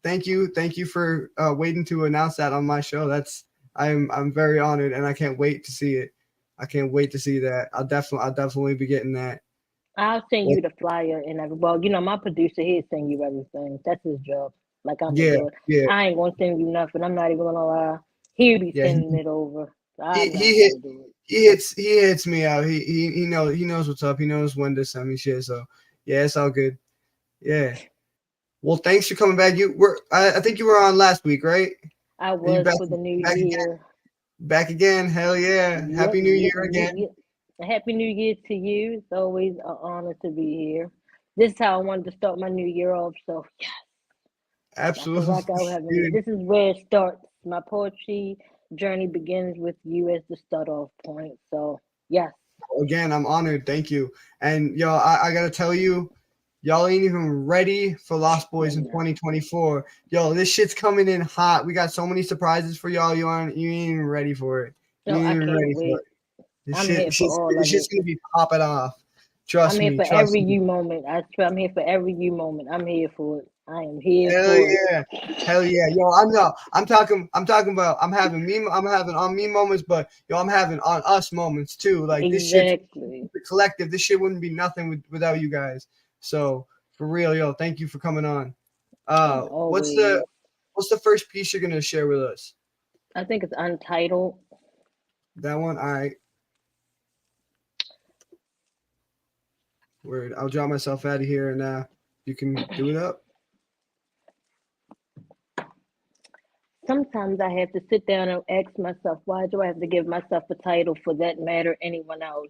thank you for waiting to announce that on my show. I'm very honored, and I can't wait to see it. I can't wait to see that. I'll definitely be getting that. I'll send you the flyer and my producer, he'll send you everything. That's his job. Like I'm doing. Yeah. I ain't gonna send you nothing. I'm not even gonna lie. He'll be sending it over. He hits me out. He knows what's up. He knows when to send me shit. So yeah, it's all good. Yeah. Well, thanks for coming back. I think you were on last week, right? I was for the new year. Back again. Hell yeah. Yep, Happy New Year again. Yep. Happy New Year to you. It's always an honor to be here. This is how I wanted to start my new year off. So yes. Absolutely. This is where it starts. My poetry journey begins with you as the start off point. So yes. Again, I'm honored. Thank you. And I gotta tell you, y'all ain't even ready for Lost Boys in 2024. Yo, this shit's coming in hot. We got so many surprises for y'all. You ain't even ready for it. You ain't even ready for it. This shit's gonna be popping off. Trust me. I'm here for every you moment. I swear, I'm here for every you moment. I'm here for it. I am here for it. Hell yeah. Yo, I'm talking about I'm having on me moments, but I'm having on us moments too. Like this shit, the collective, this shit wouldn't be nothing without you guys. So for real, thank you for coming on. What's the first piece you're gonna share with us? I think it's Untitled. That one, all right. Word. I'll draw myself out of here, and you can do it up. Sometimes I have to sit down and ask myself, why do I have to give myself a title for that matter anyone else?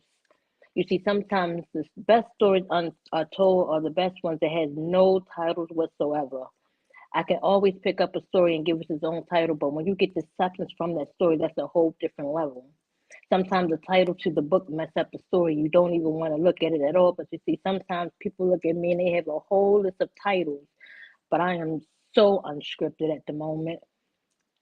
You see, sometimes the best stories are told are the best ones that has no titles whatsoever. I can always pick up a story and give it its own title, but when you get the substance from that story, that's a whole different level. Sometimes the title to the book mess up the story. You don't even want to look at it at all. But you see, sometimes people look at me and they have a whole list of titles, but I am so unscripted at the moment.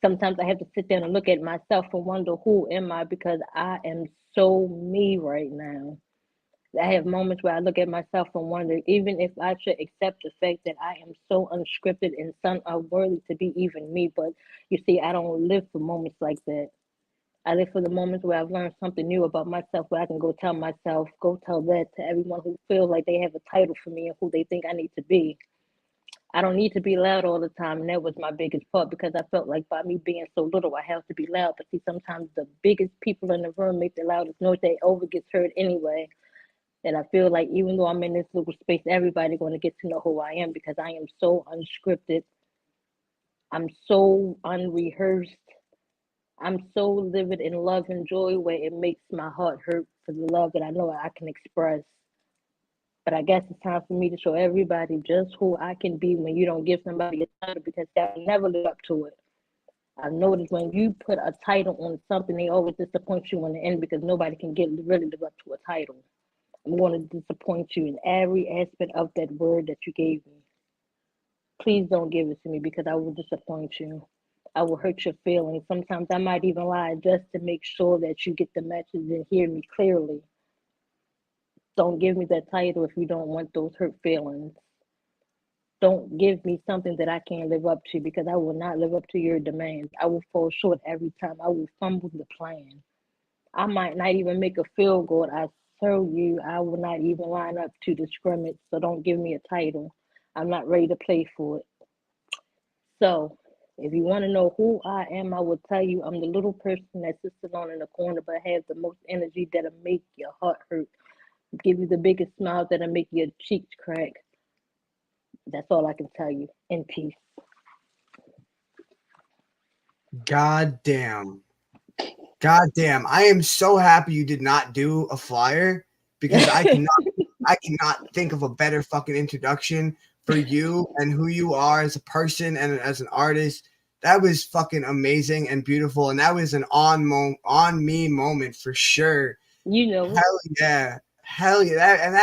Sometimes I have to sit down and look at myself and wonder, who am I? Because I am so me right now. I have moments where I look at myself and wonder, even if I should accept the fact that I am so unscripted and so unworthy to be even me. But you see, I don't live for moments like that. I live for the moments where I've learned something new about myself, where I can go tell myself, go tell that to everyone who feels like they have a title for me and who they think I need to be. I don't need to be loud all the time, and that was my biggest part because I felt like by me being so little, I have to be loud. But see, sometimes the biggest people in the room make the loudest noise. They over gets heard anyway. And I feel like even though I'm in this little space, everybody's going to get to know who I am because I am so unscripted. I'm so unrehearsed. I'm so livid in love and joy where it makes my heart hurt for the love that I know I can express. But I guess it's time for me to show everybody just who I can be when you don't give somebody a title because they'll never live up to it. I've noticed when you put a title on something, they always disappoint you in the end because nobody can really live up to a title. I'm going to disappoint you in every aspect of that word that you gave me. Please don't give it to me because I will disappoint you. I will hurt your feelings. Sometimes I might even lie just to make sure that you get the message and hear me clearly. Don't give me that title if you don't want those hurt feelings. Don't give me something that I can't live up to because I will not live up to your demands. I will fall short every time. I will fumble the plan. I might not even make a field goal. I tell you, I will not even line up to the scrimmage. So don't give me a title. I'm not ready to play for it. So if you want to know who I am, I will tell you I'm the little person that sits alone in the corner but has the most energy that'll make your heart hurt. Give you the biggest smile that'll make your cheeks crack. That's all I can tell you. In peace. God damn. I am so happy you did not do a flyer because I cannot think of a better fucking introduction for you and who you are as a person and as an artist. That was fucking amazing and beautiful, and that was an on me moment for sure. You know. Hell yeah.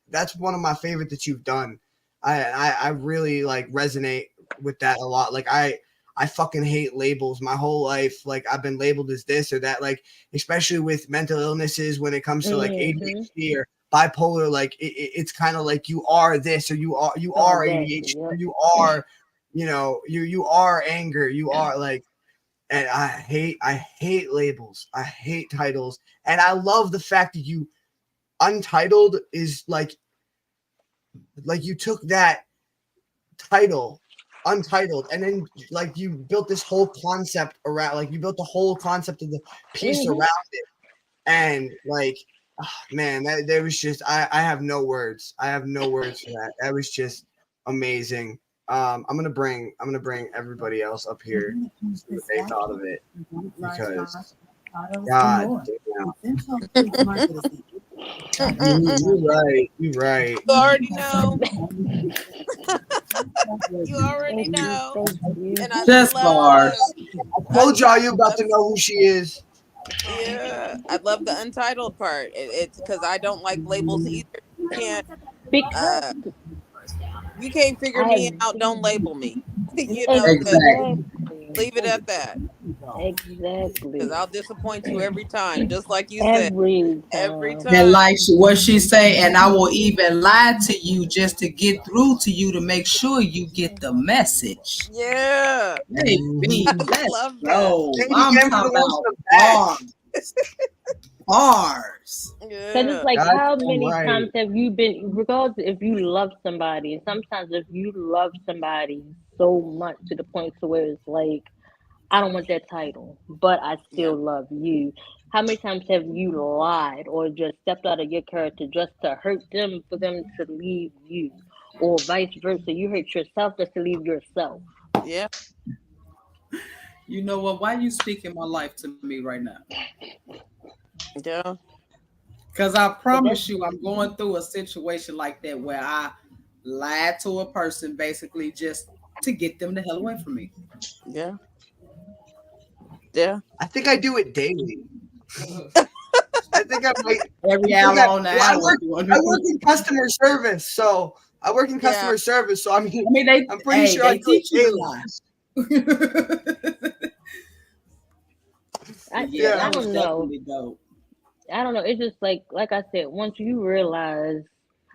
That's one of my favorite that you've done. I really like resonate with that a lot. Like I fucking hate labels my whole life. Like I've been labeled as this or that, like especially with mental illnesses when it comes to like ADHD or bipolar, like it's kind of like you are this or you are ADHD or you are, you are anger, you are like, and I hate labels. I hate titles. And I love the fact that you Untitled is like you took that title Untitled and then like you built this whole concept around, like you built the whole concept of the piece around it, and like man, there was just I have no words for that. That was just amazing. I'm gonna bring everybody else up here to see what they thought of it because God damn. You're right. You already know. You already know. And I just bars. I told y'all you about to know who she is. Yeah, I love the Untitled part. It's because I don't like labels either. You can't figure me out. Don't label me. You know, Exactly. leave it at that. Exactly. Because I'll disappoint you every time, just like you said. Every time. And like what she say, and I will even lie to you just to get through to you to make sure you get the message. Yeah. Baby, I love that. I'm talking about bars. Because it's like, how many times have you been, regardless if you love somebody, and sometimes if you love somebody so much to the point to where it's like, I don't want that title, but I still love you. How many times have you lied or just stepped out of your character just to hurt them for them to leave you? Or vice versa, you hurt yourself just to leave yourself. Yeah. You know what? Why are you speaking my life to me right now? Yeah. Because I promise you, I'm going through a situation like that where I lied to a person basically just to get them the hell away from me. Yeah. Yeah. I think I do it daily. I think I might every hour on the hour. I work in customer service, so I work in customer service. So I'm pretty sure I teach you I don't know. I don't know. It's just like I said, once you realize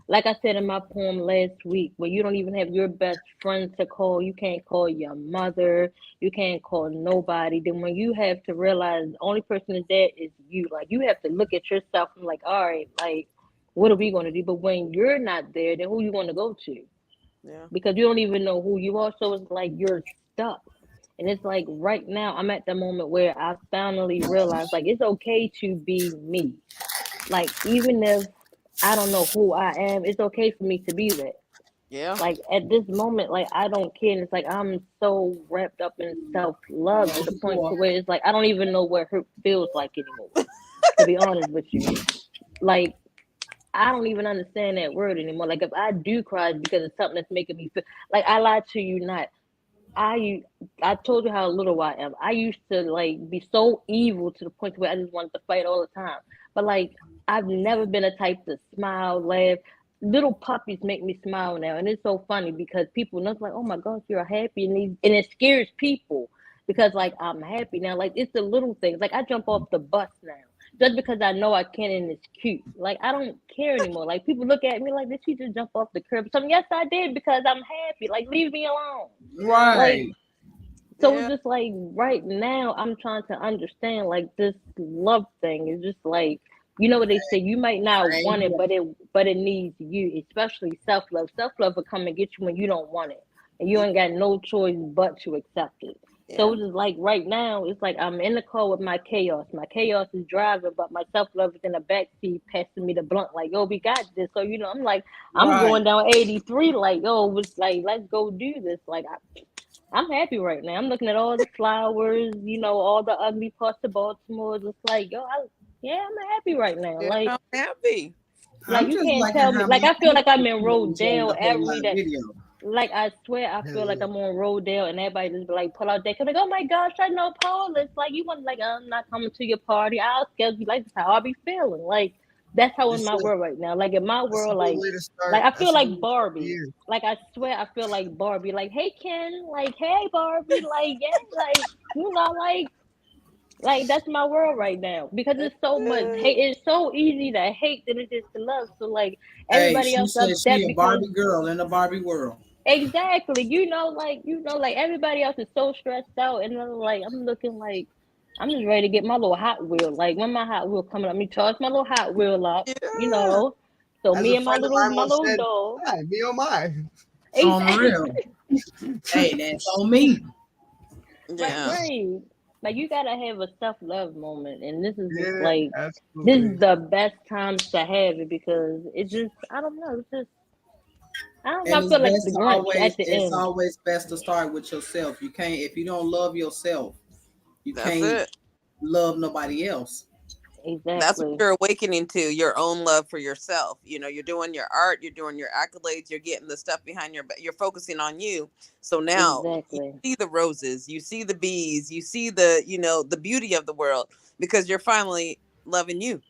like I said in my poem last week, where you don't even have your best friend to call, you can't call your mother, you can't call nobody. Then when you have to realize the only person is there is you, like you have to look at yourself and like, all right, like what are we going to do? But when you're not there, then who you going to go to? Yeah. Because you don't even know who you are. So it's like you're stuck. And it's like right now, I'm at the moment where I finally realized like it's okay to be me. Like, even if I don't know who I am, it's okay for me to be that. Yeah. Like, at this moment, like, I don't care. And it's like I'm so wrapped up in self love to the point to where it's like I don't even know what hurt feels like anymore, to be honest with you. Like, I don't even understand that word anymore. Like, if I do cry, it's because it's something that's making me feel like I lied to you not. I told you how little I am. I used to like be so evil to the point where I just wanted to fight all the time. But like I've never been a type to smile, laugh. Little puppies make me smile now, and it's so funny because people know like, oh my gosh, you're happy, and it scares people because like I'm happy now. Like it's the little things. Like I jump off the bus now just because I know I can and it's cute. Like I don't care anymore. Like people look at me like, did she just jump off the curb? So yes, I did because I'm happy. Like leave me alone. Like Right. so it's just like right now I'm trying to understand like this love thing is just like you know what they say, you might not want it, but it needs you, especially self love. Self love will come and get you when you don't want it. And you ain't got no choice but to accept it. So Yeah. it's just like right now, it's like I'm in the car with my chaos. My chaos is driving, but my self love is in the back seat passing me the blunt, like, yo, we got this. So, you know, I'm like, I'm Right. going down 83, like, yo, it's like, let's go do this. Like, I'm happy right now. I'm looking at all the flowers, you know, all the ugly parts of Baltimore. Just like, yo, I'm happy right now. Yeah, I'm happy. Like I'm you just can't liking tell me. how Like me I feel like I'm in enjoying Rodale the whole every live day. video. Like I swear, I feel like I'm on Rodale, and everybody just be like pull out that. Cause like, oh my gosh, I know Paul. It's like you want like I'm not coming to your party. I'll schedule you. Like that's how I be feeling. Like that's how in That's my a, world right now. Like in my that's a world, good like way to like start. I feel That's a good like way to start the Barbie. year. Like I swear, I feel like Barbie. Like hey Ken, like hey Barbie, like yeah, like you know, like that's my world right now because it's so much hate. It's so easy to hate than it is to love. So like Hey, everybody she else said she upset a because Barbie girl in a Barbie world. exactly, like everybody else is so stressed out, and I'm like I'm looking like I'm just ready to get my little Hot Wheel. Like when my Hot Wheel coming up, me charge my little Hot Wheel up, you Yeah. know. So As me a and my friend of little mine my once little said, dog. "Hi, me oh my." On the Exactly. real. Hey, that's on me. Yeah. Right. Like you gotta have a self love moment, and this is just Yeah, like this is absolutely. the best times to have it because it just I don't know, it's just I don't know, And I feel like the Grinch at the it's end. always best to start with yourself. You can't if you don't love yourself, you That's can't it. love nobody else. That's what Exactly. you're awakening to, your own love for yourself. You know, you're doing your art, you're doing your accolades, you're getting the stuff behind your back, you're focusing on you. So now you Exactly. see the roses, you see the bees, you see the, you know, the beauty of the world because you're finally loving you.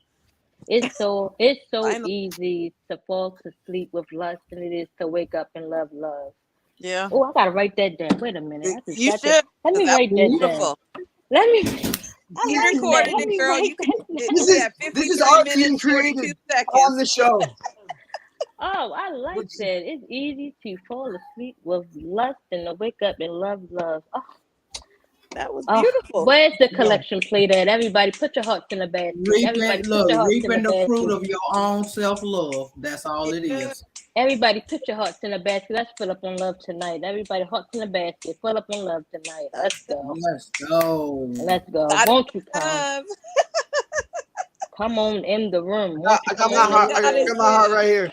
It's so Finally. easy to fall to sleep with lust than it is to wake up and love love. Yeah. Oh, I gotta write that down. Wait a minute. I just You got that. should, Let because me that was write that down. beautiful. Let me I You like that. recorded Let it, me girl. write You could This that. we is have this is 53 art being minutes, 42 created on seconds. the show. Oh, I like Which is, that. It's easy to fall asleep with lust and to wake up and love love. Oh, That was oh, beautiful. where's the Yeah. collection plate at? Everybody put your hearts in the basket. Everybody put your hearts in the Reaping the fruit basket. of your own self love. That's all it Yeah. is. Everybody put your hearts in the basket. Let's fill up on love tonight. Everybody hearts in the basket. Fill up on love tonight. Let's That's go. Let's go. Let's go. God Won't you is come? love. Come on in the room. I got, Won't you I got come my on in heart. the I God is got room? my heart love. right here.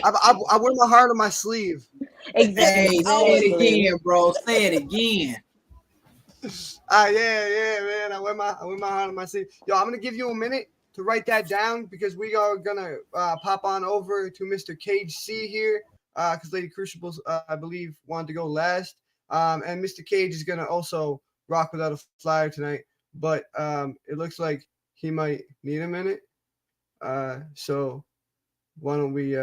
I wear my heart on my sleeve. Hey, say it Exactly. again, bro. Say it again. Yeah, man. I wear my heart on my sleeve. Yo, I'm gonna give you a minute to write that down because we are gonna pop on over to Mr. Cage C here because Lady Crucibles I believe wanted to go last. And Mr. Cage is gonna also rock without a flyer tonight, but it looks like he might need a minute. So why don't we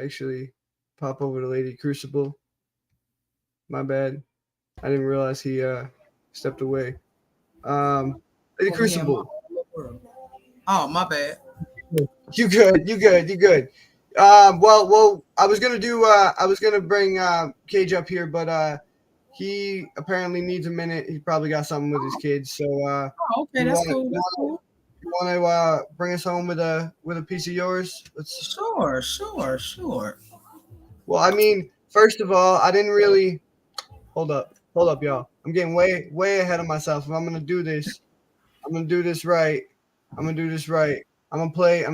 actually pop over to Lady Crucible? My bad. I didn't realize he stepped away. Lady Oh, he in my Crucible. world. Oh, my bad. You good. Well, I was gonna bring Cage up here, but he apparently needs a minute. He probably got something with his kids. So Okay, that's cool. That's cool. You want to bring us home with a piece of yours? Sure. Well, I mean, first of all, I didn't really hold up, y'all. I'm getting way ahead of myself. If I'm gonna do this, I'm gonna do this right. I'm gonna play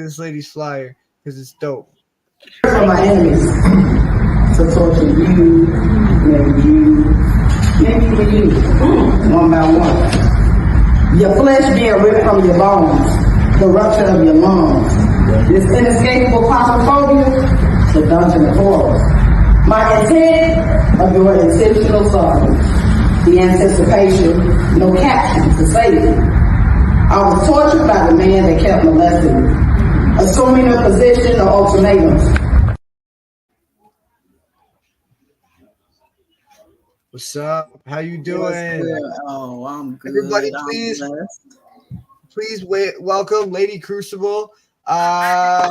this lady's flyer because it's dope. For my enemies to torture you, maybe you, one by one. Your flesh being ripped from your bones, the rupture of your lungs, this inescapable claustrophobia, the dungeon of horrors. My intent of your intentional suffering, the anticipation, no caption to save you. I was tortured by the man that kept molesting me, assuming a position of ultimatums. What's up? How you doing? Oh, I'm good. Everybody, please welcome Lady Crucible. Let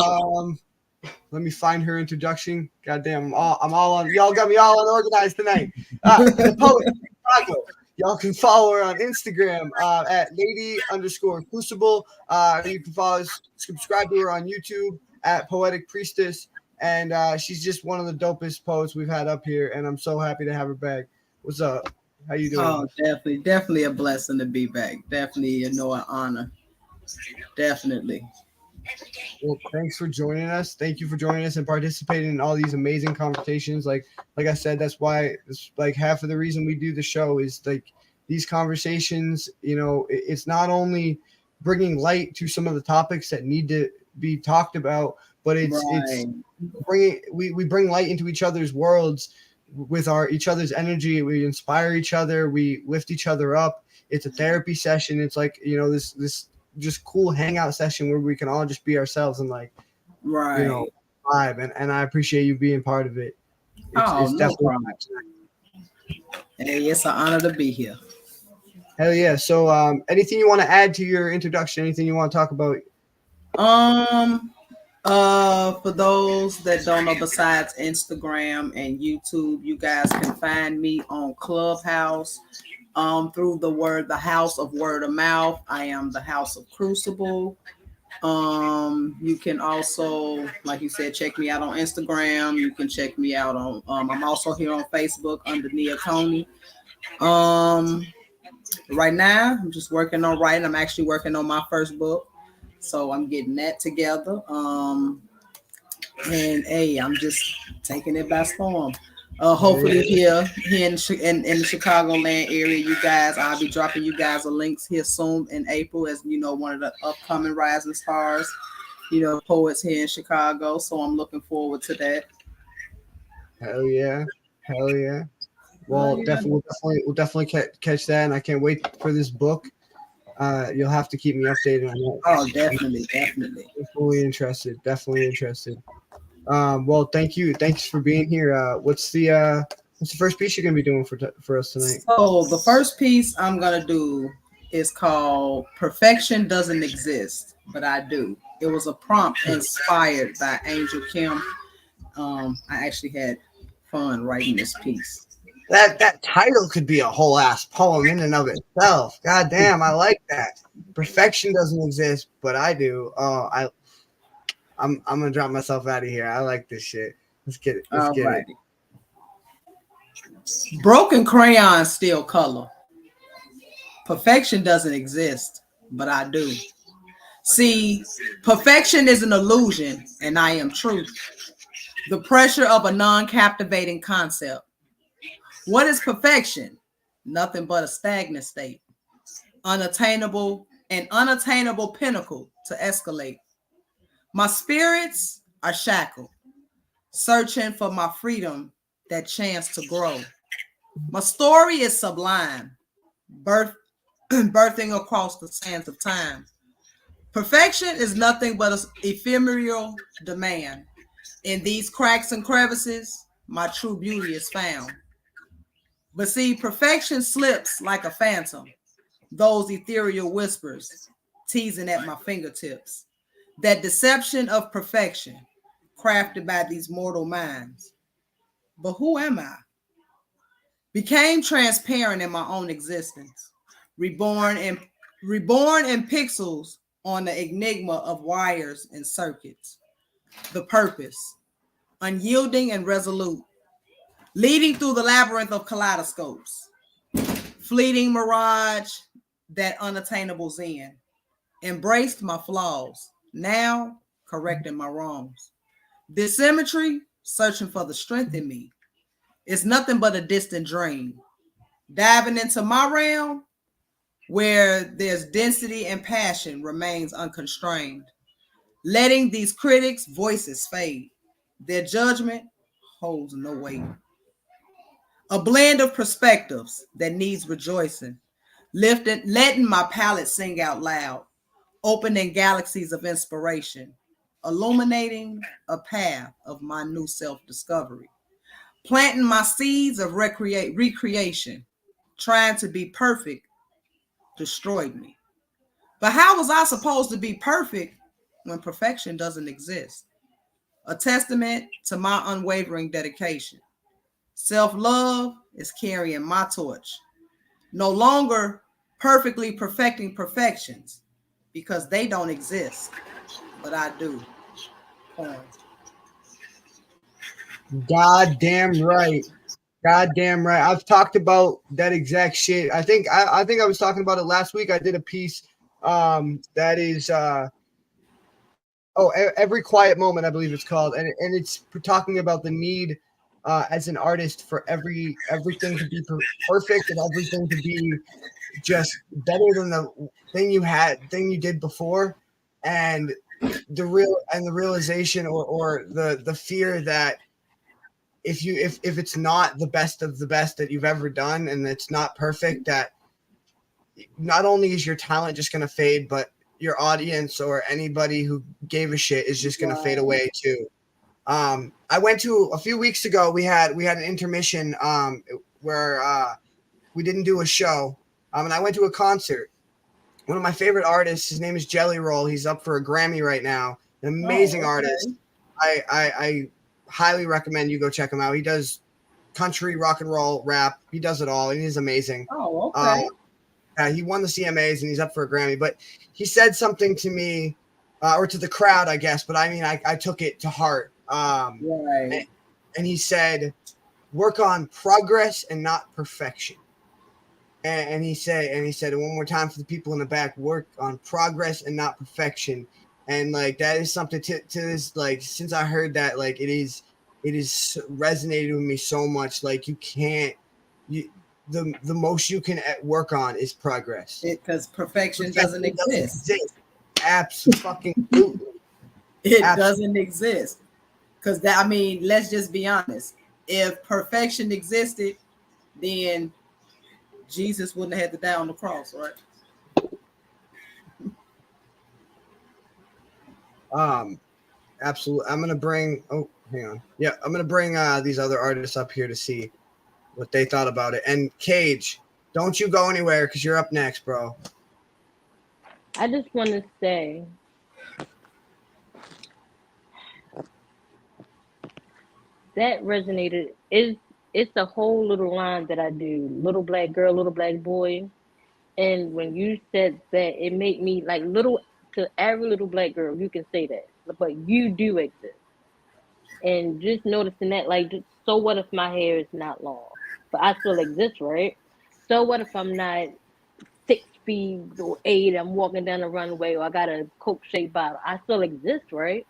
me find her introduction. Goddamn, I'm all on. Y'all got me all unorganized tonight. The poet Chicago. Y'all can follow her on Instagram at lady_crucible. You can subscribe to her on YouTube at Poetic Priestess. And she's just one of the dopest poets we've had up here. And I'm so happy to have her back. What's up? How you doing? Oh, definitely a blessing to be back. Definitely, an honor. Definitely. Well, thanks for joining us. Thank you for joining us and participating in all these amazing conversations. Like I said, that's why it's like half of the reason we do the show is like these conversations. You know, it's not only bringing light to some of the topics that need to be talked about, but it's bringing we bring light into each other's worlds with each other's energy. We inspire each other. We lift each other up. It's a therapy session. It's like, you know, this just cool hangout session where we can all just be ourselves and like, you know, vibe. And I appreciate you being part of it. It's definitely. Hey, it's an honor to be here. Hell yeah. So anything you want to add to your introduction? Anything you want to talk about? For those that don't know, besides Instagram and YouTube, you guys can find me on Clubhouse. Through the house of word of mouth. I am the House of Crucible. You can also, like you said, check me out on Instagram. You can check me out on I'm also here on Facebook under Nia Coney. Right now I'm just working on writing. I'm actually working on my first book, so I'm getting that together. And hey, I'm just taking it by storm. Hopefully here in the Chicagoland area, you guys, I'll be dropping you guys a links here soon in April, as you know, one of the upcoming rising stars, you know, poets here in Chicago. So I'm looking forward to that. Hell yeah. Well, we'll definitely catch that, and I can't wait for this book. You'll have to keep me updated on that. Oh, definitely. Definitely interested. Well, thank you. Thanks for being here. What's the first piece you're gonna be doing for us tonight? So the first piece I'm gonna do is called "Perfection Doesn't Exist, But I Do." It was a prompt inspired by Angel Kim. I actually had fun writing this piece. That title could be a whole ass poem in and of itself. God damn, I like that. Perfection doesn't exist, but I do. I'm gonna drop myself out of here. I like this shit. Let's get it. Let's get it. Broken crayons still color. Perfection doesn't exist, but I do. See, perfection is an illusion, and I am truth. The pressure of a non-captivating concept. What is perfection? Nothing but a stagnant state. An unattainable pinnacle to escalate. My spirits are shackled, searching for my freedom, that chance to grow. My story is sublime, birthing across the sands of time. Perfection is nothing but an ephemeral demand. In these cracks and crevices, my true beauty is found. But see, perfection slips like a phantom. Those ethereal whispers teasing at my fingertips. that deception of perfection crafted by these mortal minds. But who am I? Became transparent in my own existence, reborn in pixels on the enigma of wires and circuits. The purpose, unyielding and resolute, leading through the labyrinth of kaleidoscopes, fleeting mirage, that unattainable zen. Embraced my flaws, now correcting my wrongs. This symmetry, searching for the strength in me, is nothing but a distant dream. Diving into my realm, where there's density and passion remains unconstrained. Letting these critics' voices fade. Their judgment holds no weight. A blend of perspectives that needs rejoicing. Letting my palette sing out loud. Opening galaxies of inspiration. Illuminating a path of my new self-discovery. Planting my seeds of recreation. Trying to be perfect destroyed me. But how was I supposed to be perfect when perfection doesn't exist? A testament to my unwavering dedication. Self-love is carrying my torch. No longer perfectly perfecting perfections because they don't exist, but I do. Goddamn right. Goddamn right. I've talked about that exact shit. I think I was talking about it last week. I did a piece that is every quiet moment, I believe it's called, and it's talking about the need as an artist for everything to be perfect and everything to be just better than the thing you did before, and the realization or the fear that if it's not the best of the best that you've ever done and it's not perfect, that not only is your talent just going to fade, but your audience or anybody who gave a shit is just going to fade away too. I went to a few weeks ago. We had an intermission where we didn't do a show, and I went to a concert. One of my favorite artists, his name is Jelly Roll. He's up for a Grammy right now. An amazing artist. I highly recommend you go check him out. He does country, rock and roll, rap. He does it all, and he's amazing. Oh, okay. He won the CMAs, and he's up for a Grammy. But he said something to me, or to the crowd, I guess. But I mean, I took it to heart. Right. And he said, "Work on progress and not perfection." And he said it one more time for the people in the back: work on progress and not perfection. And like that is something to this, like, since I heard that, like it is resonated with me so much. Like the most you can work on is progress, because perfection doesn't exist. Absolutely. It doesn't exist. Because that, I mean, let's just be honest. If perfection existed, then Jesus wouldn't have had to die on the cross, right? Absolutely. I'm gonna bring. Oh, hang on. Yeah, I'm gonna bring these other artists up here to see what they thought about it. And Cage, don't you go anywhere because you're up next, bro. I just want to say, that resonated. It's a whole little line that I do. Little black girl, little black boy. And when you said that, it made me like little, to every little black girl, you can say that. But you do exist. And just noticing that, like, so what if my hair is not long? But I still exist, right? So what if I'm not 6 feet or 8, I'm walking down the runway, or I got a Coke shaped bottle? I still exist, right?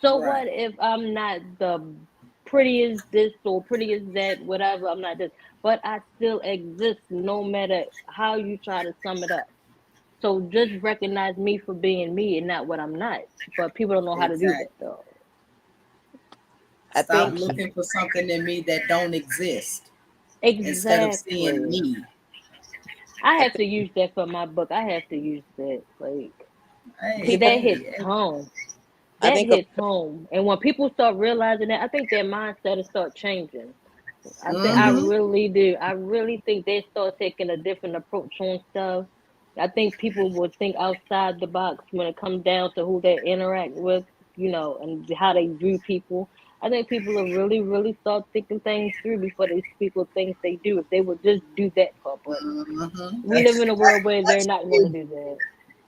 So what if I'm not the prettiest this or prettiest that, whatever, I'm not this, but I still exist no matter how you try to sum it up. So just recognize me for being me and not what I'm not. But people don't know how to do that though. Stop looking for something in me that don't exist. Exactly. Instead of seeing me. I have to use that for my book. I have to use that. Like, that hits home. That hits home. And when people start realizing that, I think their mindset will start changing. I really do. I really think they start taking a different approach on stuff. I think people would think outside the box when it comes down to who they interact with, and how they view people. I think people will really, really start thinking things through before they speak with things they do. If they would just do that part, but we live in a world where they're not going to do that.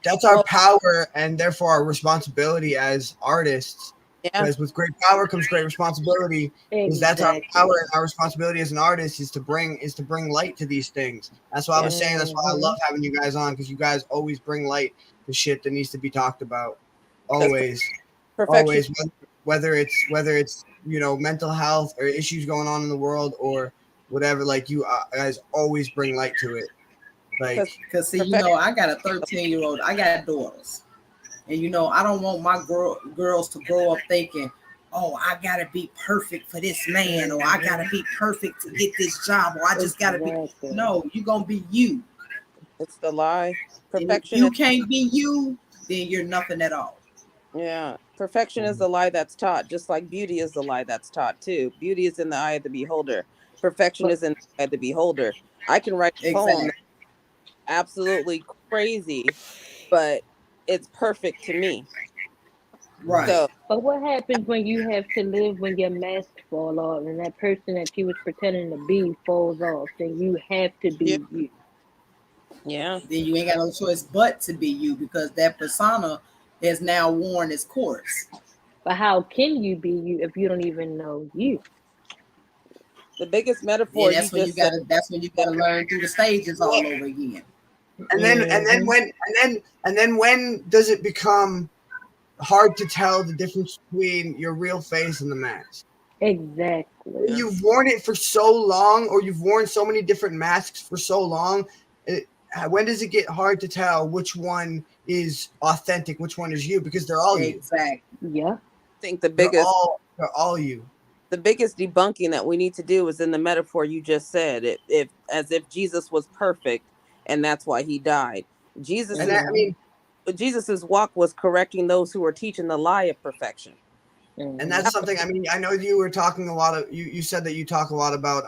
That's our power and therefore our responsibility as artists. Because with great power comes great responsibility. Because that's our power and our responsibility as an artist is to bring light to these things. That's what I was saying. That's why I love having you guys on, because you guys always bring light to shit that needs to be talked about. Always. Always. Whether it's mental health or issues going on in the world or whatever, like you guys always bring light to it. Like, because see, I got a 13-year-old. I got daughters. And I don't want my girls to grow up thinking, oh, I gotta be perfect for this man, or I gotta be perfect to get this job, or I just gotta be. No, you're gonna be you. It's the lie. Perfection. If you can't be you, then you're nothing at all. Yeah, perfection is the lie that's taught, just like beauty is the lie that's taught too. Beauty is in the eye of the beholder. Perfection is in the eye of the beholder. I can write a poem that's absolutely crazy, but it's perfect to me. Right. So, but what happens when you have to live when your mask falls off and that person that you was pretending to be falls off? Then you have to be you. Yeah. Then you ain't got no choice but to be you, because that persona has now worn its course. But how can you be you if you don't even know you? The biggest metaphor. That's when you gotta learn through the stages all over again. And then when does it become hard to tell the difference between your real face and the mask? Exactly. You've worn it for so long, or you've worn so many different masks for so long. When does it get hard to tell which one is authentic, which one is you? Because they're all you. Exactly. Yeah. I think the biggest they're all you. The biggest debunking that we need to do is in the metaphor you just said. As if Jesus was perfect and that's why he died. Jesus's walk was correcting those who were teaching the lie of perfection. And that's something, I know you were talking a lot of, you said that you talk a lot about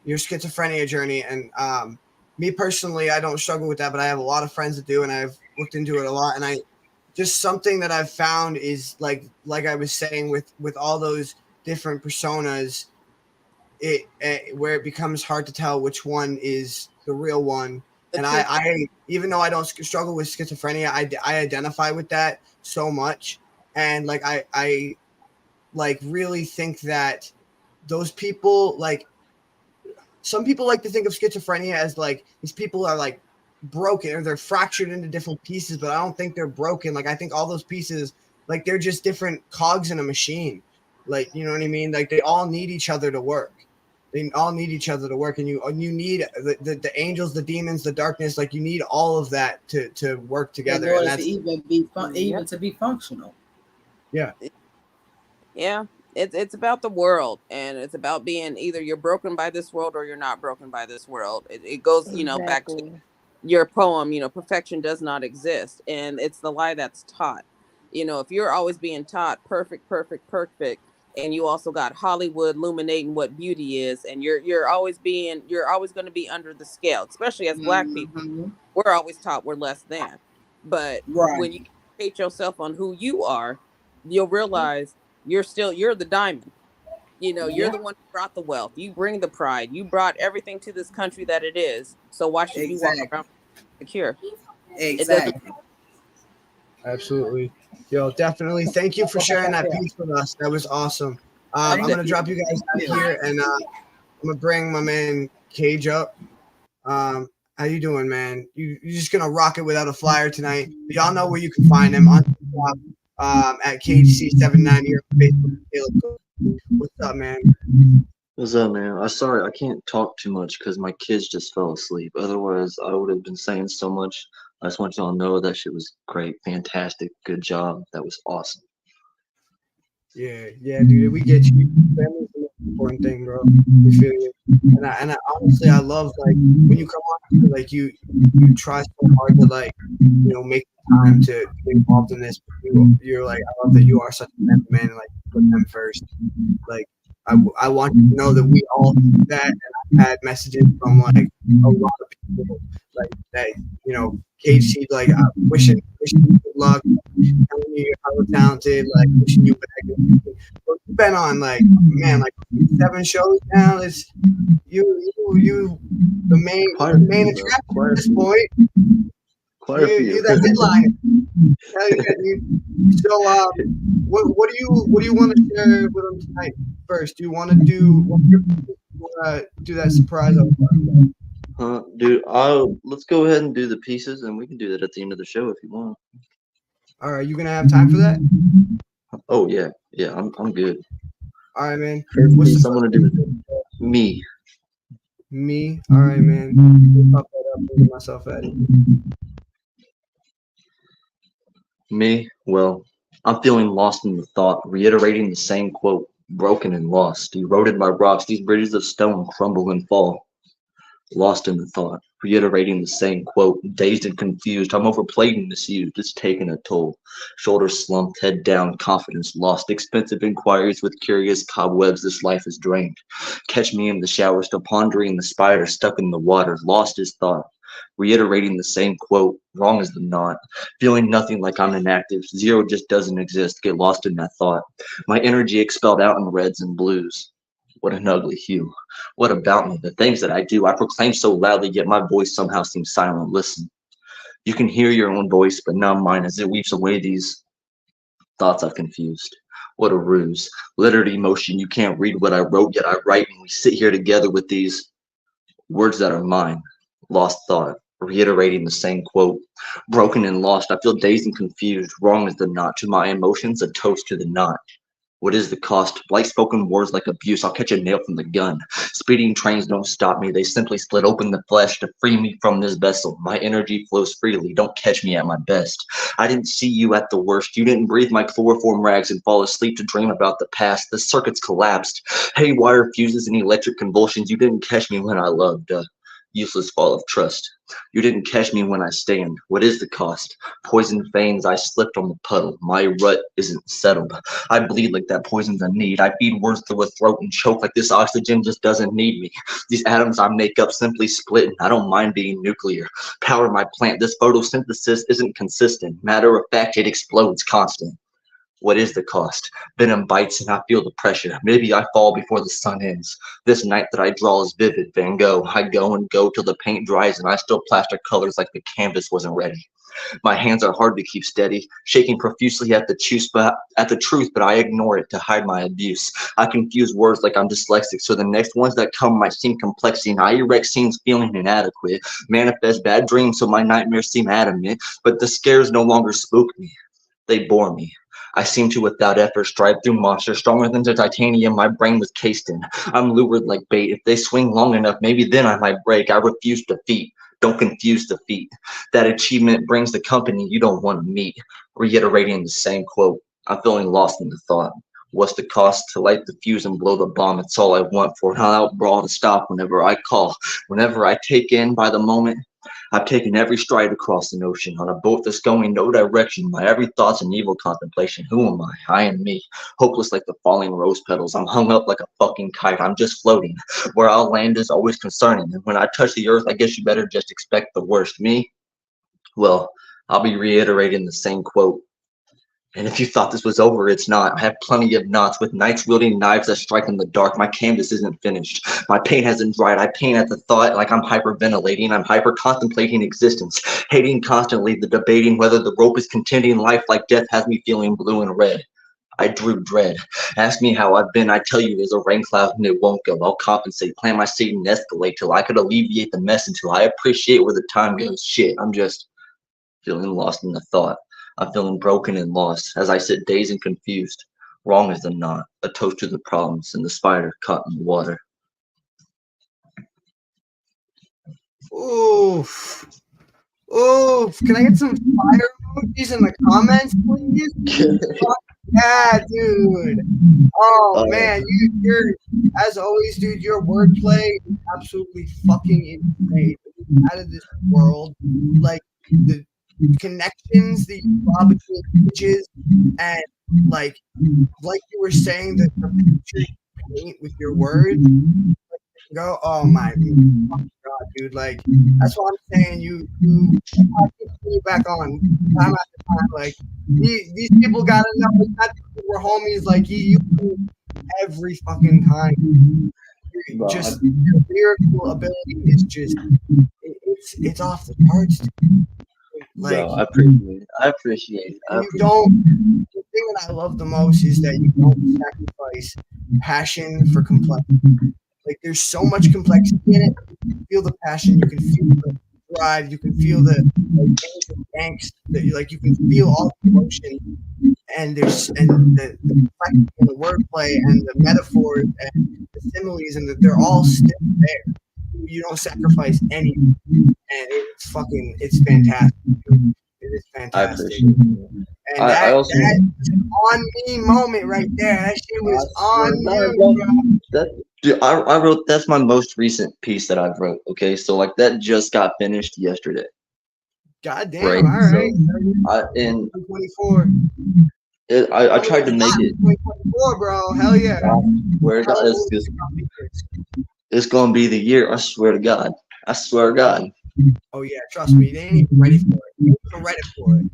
your schizophrenia journey, and me personally, I don't struggle with that, but I have a lot of friends that do, and I've looked into it a lot, and just something that I've found is like I was saying with all those different personas, where it becomes hard to tell which one is the real one. And I even though I don't struggle with schizophrenia, I identify with that so much. And like, I like really think that those people, like, some people like to think of schizophrenia as like these people are like broken or they're fractured into different pieces, but I don't think they're broken. Like, I think all those pieces, like, they're just different cogs in a machine. Like, you know what I mean? Like, they all need each other to work. They all need each other to work, and you need the angels, the demons, the darkness. Like, you need all of that to work together, in order to even to be functional. Yeah. Yeah. It's about the world, and it's about being either you're broken by this world or you're not broken by this world. It goes, back to your poem, perfection does not exist, and it's the lie that's taught. If you're always being taught perfect, and you also got Hollywood illuminating what beauty is, and you're always going to be under the scale, especially as Black people. We're always taught we're less than. But when you hate yourself on who you are, you'll realize you're the diamond. You're the one who brought the wealth. You bring the pride. You brought everything to this country that it is. So why should you walk around secure? Exactly. Absolutely. Yo, definitely. Thank you for sharing that piece with us. That was awesome. I'm going to drop you guys out here, and I'm going to bring my man Cage up. How you doing, man? You're just going to rock it without a flyer tonight. Y'all know where you can find him on at KHC79 here on Facebook. What's up, man? What's up, man? I'm sorry, I can't talk too much because my kids just fell asleep. Otherwise, I would have been saying so much. I just want y'all to know that shit was great, fantastic, good job. That was awesome. Yeah, dude, we get you. Family's the most important thing, bro. We feel you. And I honestly, I love, like, when you come on, like, you try so hard to, like, make time to be involved in this. You're like, I love that you are such a man and, like, put them first. Like, I want you to know that we all do that, and I've had messages from like a lot of people like that, you know, KC, like wishing you good luck, telling you how talented, like wishing you back. But you've been on like, man, like 7 shows now. It's you the main attraction at this point. You're the headliner. Hell yeah, dude. So what do you want to share with them tonight? First, do you want to do that surprise? Dude, let's go ahead and do the pieces, and we can do that at the end of the show if you want. All right, you gonna have time for that? Oh yeah, I'm good. All right, man. What's someone to do with me? Me? All right, man. Pop that up and get myself at it. Me? Well, I'm feeling lost in the thought, reiterating the same quote, broken and lost, eroded by rocks, these bridges of stone crumble and fall. Lost in the thought, reiterating the same quote, dazed and confused, I'm overplayed and misused, it's taken a toll. Shoulders slumped, head down, confidence lost, expensive inquiries with curious cobwebs, this life is drained. Catch me in the shower, still pondering the spider stuck in the water, lost as thought. Reiterating the same quote, wrong as the knot, feeling nothing like I'm inactive, zero just doesn't exist, get lost in that thought. My energy expelled out in reds and blues. What an ugly hue. What about me? The things that I do, I proclaim so loudly, yet my voice somehow seems silent. Listen, you can hear your own voice, but not mine as it weaves away these thoughts I've confused. What a ruse. Lettered emotion, you can't read what I wrote, yet I write, and we sit here together with these words that are mine. Lost thought, reiterating the same quote. Broken and lost, I feel dazed and confused. Wrong is the knot to my emotions, a toast to the knot. What is the cost? Light spoken words like abuse. I'll catch a nail from the gun. Speeding trains don't stop me. They simply split open the flesh to free me from this vessel. My energy flows freely. Don't catch me at my best. I didn't see you at the worst. You didn't breathe my chloroform rags and fall asleep to dream about the past. The circuits collapsed. Haywire fuses and electric convulsions. You didn't catch me when I loved. Useless fall of trust. You didn't catch me when I stand. What is the cost? Poisoned veins, I slipped on the puddle. My rut isn't settled. I bleed like that poison's a need. I feed words through a throat and choke like this oxygen just doesn't need me. These atoms I make up simply split, and I don't mind being nuclear. Power my plant. This photosynthesis isn't consistent. Matter of fact, it explodes constant. What is the cost? Venom bites and I feel the pressure. Maybe I fall before the sun ends. This night that I draw is vivid, Van Gogh. I go and go till the paint dries and I still plaster colors like the canvas wasn't ready. My hands are hard to keep steady, shaking profusely at the truth, but I ignore it to hide my abuse. I confuse words like I'm dyslexic, so the next ones that come might seem complex, and I erect scenes feeling inadequate. Manifest bad dreams, so my nightmares seem adamant, but the scares no longer spook me. They bore me. I seem to, without effort, strive through monsters stronger than the titanium my brain was cased in. I'm lured like bait. If they swing long enough, maybe then I might break. I refuse defeat. Don't confuse defeat. That achievement brings the company you don't want to meet. Reiterating the same quote. I'm feeling lost in the thought. What's the cost? To light the fuse and blow the bomb. It's all I want for an all-out brawl to stop whenever I call. Whenever I take in by the moment, I've taken every stride across an ocean on a boat that's going no direction. My every thought's an evil contemplation. Who am I? I am me. Hopeless like the falling rose petals. I'm hung up like a fucking kite. I'm just floating. Where I'll land is always concerning. And when I touch the earth, I guess you better just expect the worst. Me? Well, I'll be reiterating the same quote. And if you thought this was over, it's not. I have plenty of knots with knights wielding knives that strike in the dark. My canvas isn't finished. My pain hasn't dried. I pain at the thought like I'm hyperventilating. I'm hyper-contemplating existence, hating constantly the debating whether the rope is contending life like death has me feeling blue and red. I drew dread. Ask me how I've been. I tell you there's a rain cloud and it won't go. I'll compensate, plant my seat and escalate till I could alleviate the mess until I appreciate where the time goes. Shit, I'm just feeling lost in the thought. I'm feeling broken and lost as I sit dazed and confused. Wrong as the knot, a toast to the problems, and the spider caught in the water. Oof. Oof. Can I get some fire emojis in the comments, please? Yeah, dude. Oh, man. You're, as always, dude, your wordplay is absolutely fucking insane. Out of this world. Like, the connections that you draw between images and like you were saying that the paint with your words, go, oh my God, dude, like that's what I'm saying. You back on time after time, like these people gotta know it's not that we're homies, like you every fucking time. Just your lyrical ability is just it's off the charts. Like, bro, I appreciate it. I appreciate it. you don't. The thing that I love the most is that you don't sacrifice passion for complexity. Like, there's so much complexity in it. You can feel the passion. You can feel the drive. You can feel the angst. That you can feel all the emotion. And the complexity and the wordplay and the metaphors and the similes and they're all still there. You don't sacrifice anything, and it's fantastic. It is fantastic. I appreciate it. And that was an on me moment right there. That shit was on you, bro. Dude, I wrote, that's my most recent piece that I've wrote. Okay, so like that just got finished yesterday. God damn! Right? All right. So in 24. I tried to make it. 24, bro. Hell yeah! Where it's gonna be the year. I swear to God. I swear to God. Oh yeah, trust me. They ain't even ready for it. They ain't even ready for it.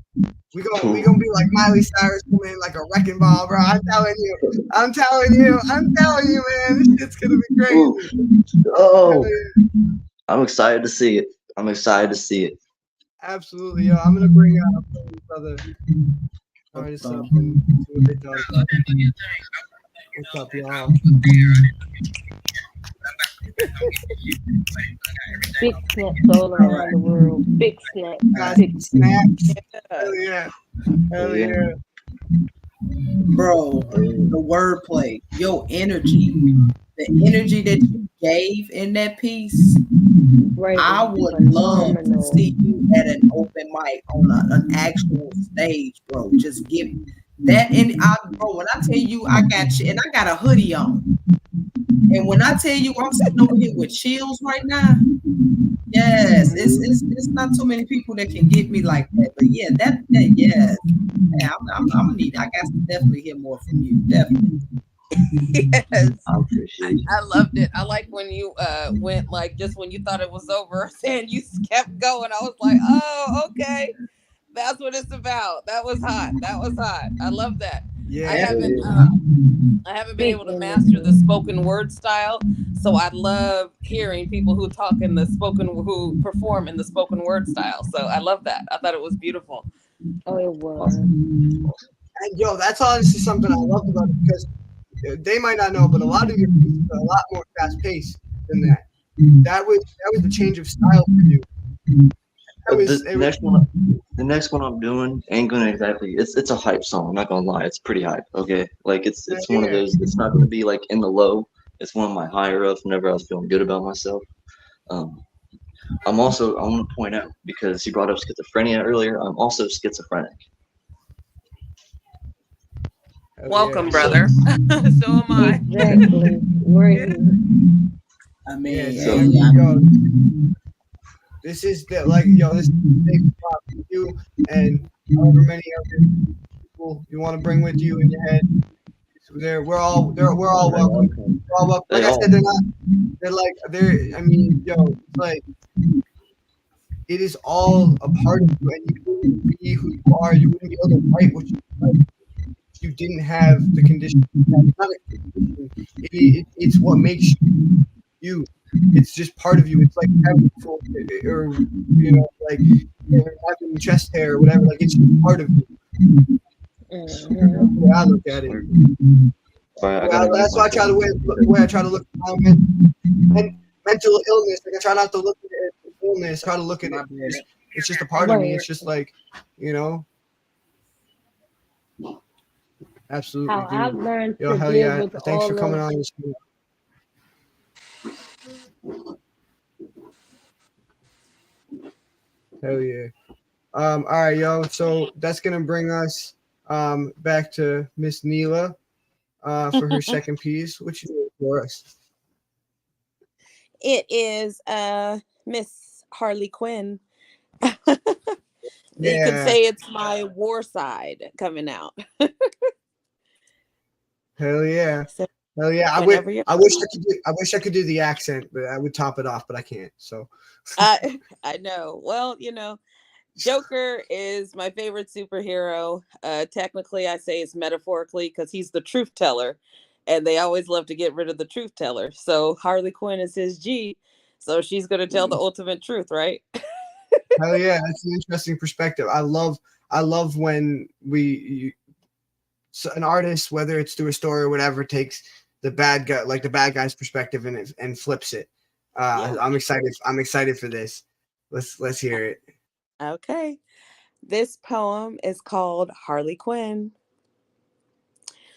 We gonna be like Miley Cyrus coming in like a wrecking ball, bro. I'm telling you, man. This shit's gonna be crazy. Oh, I'm excited to see it. Absolutely, yo. I'm gonna bring brother artists up and see what they talk about. What's up, y'all? Big snaps all around the world. Big snaps. Big snaps. Hell yeah. Hell yeah. Bro, the wordplay, your energy, the energy that you gave in that piece. Right. I would love to see you at an open mic on an actual stage, bro. Just give that bro, when I tell you I got you, and I got a hoodie on. And when I tell you I'm sitting over here with chills right now, yes, it's not too many people that can get me like that. But yeah, yes. Yeah, I'm I got to definitely hear more from you. Definitely. Yes. I loved it. I like when you went like just when you thought it was over and you kept going. I was like, oh, okay. That's what it's about. That was hot. I love that. Yeah. I haven't been able to master the spoken word style, so I love hearing people who perform in the spoken word style. So I love that. I thought it was beautiful. Oh, it was. And yo, that's honestly something I loved about it because they might not know, but a lot of your pieces are a lot more fast paced than that. That was the change of style for you. The next one I'm doing ain't gonna exactly. It's a hype song. I'm not gonna lie. It's pretty hype. Okay, like it's one of those. It's not gonna be like in the low. It's one of my higher ups. Whenever I was feeling good about myself. I want to point out because he brought up schizophrenia earlier. I'm also schizophrenic. Welcome, brother. So am I. Exactly. Right. I mean, yo, this is this is big spot for you and however many other people you want to bring with you in your head. So we're all welcome. We're all welcome. Like I said, I mean, yo, it's like it is all a part of you, and you wouldn't be who you are. You wouldn't be able to write what you write. You didn't have the condition. It's what makes you you. It's just part of you. It's like having or like having chest hair or whatever. Like it's just part of you. That's the way I look at it. That's why the way I try to look at my mental illness. Like I try not to look at it as illness. I try to look at it. It's just a part of me. It's just like Absolutely. How I've learned to hell deal yeah. with Thanks all for coming on this. Hell yeah. All right, yo. So that's gonna bring us back to Miss Neela for her second piece. What you doing for us? It is Miss Harley Quinn. You could say it's my war side coming out. Hell yeah. Hell yeah! I Whenever wish you're I wish I could do. I wish I could do the accent, but I would top it off, but I can't. So I know. Well, Joker is my favorite superhero. Technically, I say it's metaphorically because he's the truth teller, and they always love to get rid of the truth teller. So Harley Quinn is his G, so she's going to tell the ultimate truth, right? hell yeah, that's an interesting perspective. I love when so an artist, whether it's through a story or whatever, takes the bad guy, like the bad guy's perspective, and flips it. Yeah. I'm excited. I'm excited for this. Let's hear it. Okay. This poem is called Harley Quinn.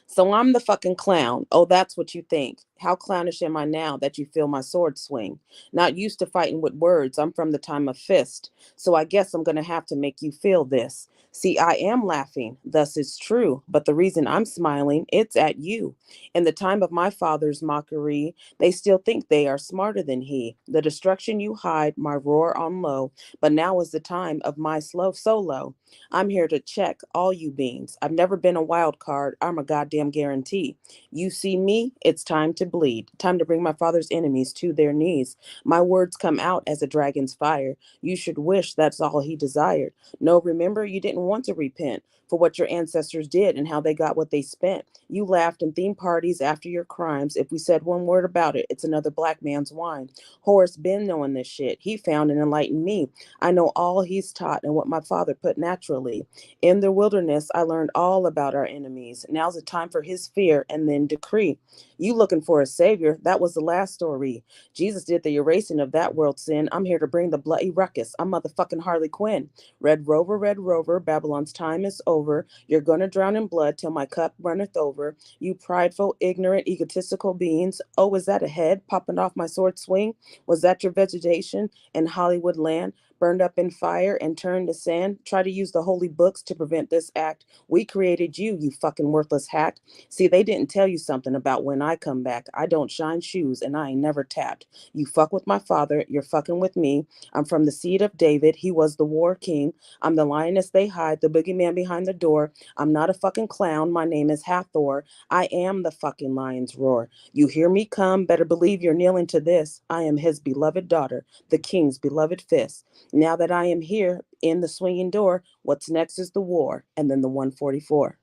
So I'm the fucking clown. Oh, that's what you think. How clownish am I now that you feel my sword swing? Not used to fighting with words. I'm from the time of fist. So I guess I'm going to have to make you feel this. See, I am laughing. Thus it's true. But the reason I'm smiling, it's at you. In the time of my father's mockery, they still think they are smarter than he. The destruction you hide, my roar on low. But now is the time of my slow solo. I'm here to check all you beans. I've never been a wild card. I'm a goddamn guarantee. You see me, it's time to bleed. Time to bring my father's enemies to their knees. My words come out as a dragon's fire. You should wish that's all he desired. No, remember, you didn't want to repent for what your ancestors did and how they got what they spent. You laughed in theme parties after your crimes. If we said one word about it, it's another black man's wine. Horace been knowing this shit. He found and enlightened me. I know all he's taught and what my father put naturally. In the wilderness, I learned all about our enemies. Now's the time for his fear and then decree. You looking for a savior? That was the last story. Jesus did the erasing of that world sin. I'm here to bring the bloody ruckus. I'm motherfucking Harley Quinn. Red Rover, Babylon's time is over. You're gonna drown in blood till my cup runneth over. You prideful, ignorant, egotistical beings. Oh, is that a head popping off my sword swing? Was that your vegetation in Hollywood land? Burned up in fire and turned to sand. Try to use the holy books to prevent this act. We created you, you fucking worthless hack. See, they didn't tell you something about when I come back. I don't shine shoes and I ain't never tapped. You fuck with my father, you're fucking with me. I'm from the seed of David. He was the war king. I'm the lioness they hide, the boogeyman behind the door. I'm not a fucking clown. My name is Hathor. I am the fucking lion's roar. You hear me come, better believe you're kneeling to this. I am his beloved daughter, the king's beloved fist. Now that I am here in the swinging door, what's next is the war, and then the 144.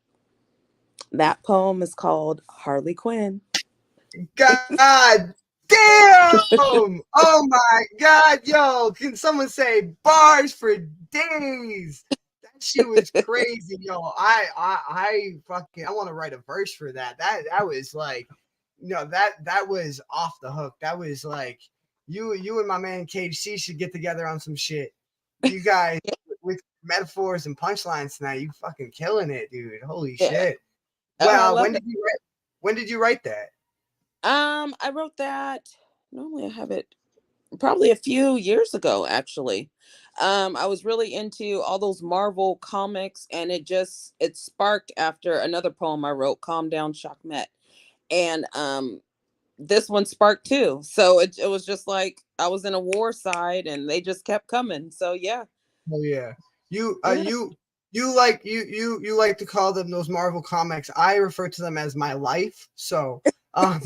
That poem is called Harley Quinn. God damn! Oh my God, yo! Can someone say bars for days? That shit was crazy, yo. I fucking I want to write a verse for that. That was like, that was off the hook. That was like you and my man KC should get together on some shit. You guys with metaphors and punchlines tonight. You fucking killing it, dude. Holy shit. Well, when did you write that? I wrote that. Normally I have it probably a few years ago, actually. I was really into all those Marvel comics, and it sparked after another poem I wrote, Calm Down, Shockmet. And this one sparked too. So it was just like I was in a war side and they just kept coming. So yeah. Oh yeah. You like you like to call them those Marvel comics. I refer to them as my life. So Yeah.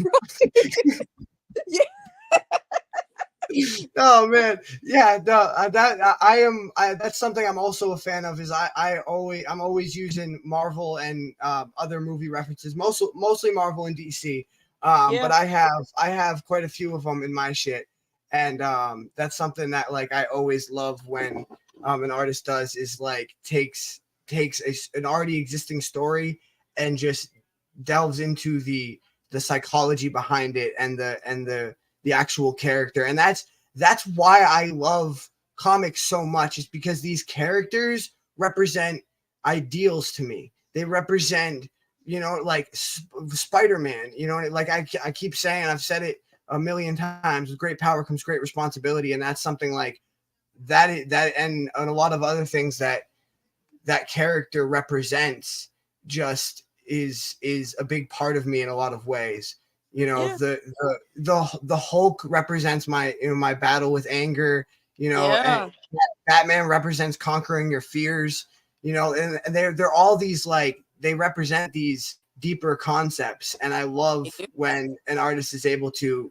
oh man, yeah, that's something I'm also a fan of. Is I'm always using Marvel and other movie references, mostly Marvel and DC. But I have quite a few of them in my shit, and that's something that like I always love when an artist does is like takes an already existing story and just delves into the psychology behind it and the actual character. And that's why I love comics so much, is because these characters represent ideals to me. They represent, like Spider-Man, like I keep saying, I've said it a million times, with great power comes great responsibility. And that's something like that and a lot of other things that character represents just is a big part of me in a lot of ways. The Hulk represents my my battle with anger, and Batman represents conquering your fears, and they're all these, like, they represent these deeper concepts. And I love when an artist is able to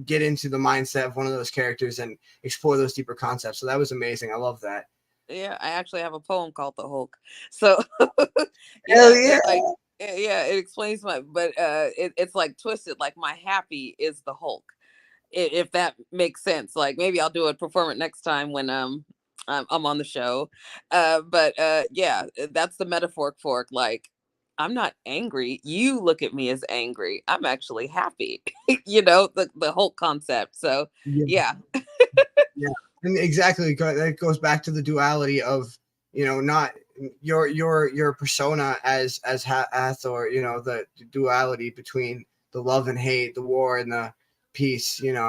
get into the mindset of one of those characters and explore those deeper concepts. So that was amazing. I love that. Yeah, I actually have a poem called The Hulk. So Hell yeah. It explains but it's like twisted, like my happy is the Hulk. If that makes sense. Like maybe I'll do it, perform it next time when I'm on the show. Yeah, that's the metaphor fork. Like I'm not angry. You look at me as angry. I'm actually happy. The Hulk concept. So yeah. Yeah, and exactly. That goes back to the duality of, not your persona as Hathor, the duality between the love and hate, the war and the peace, and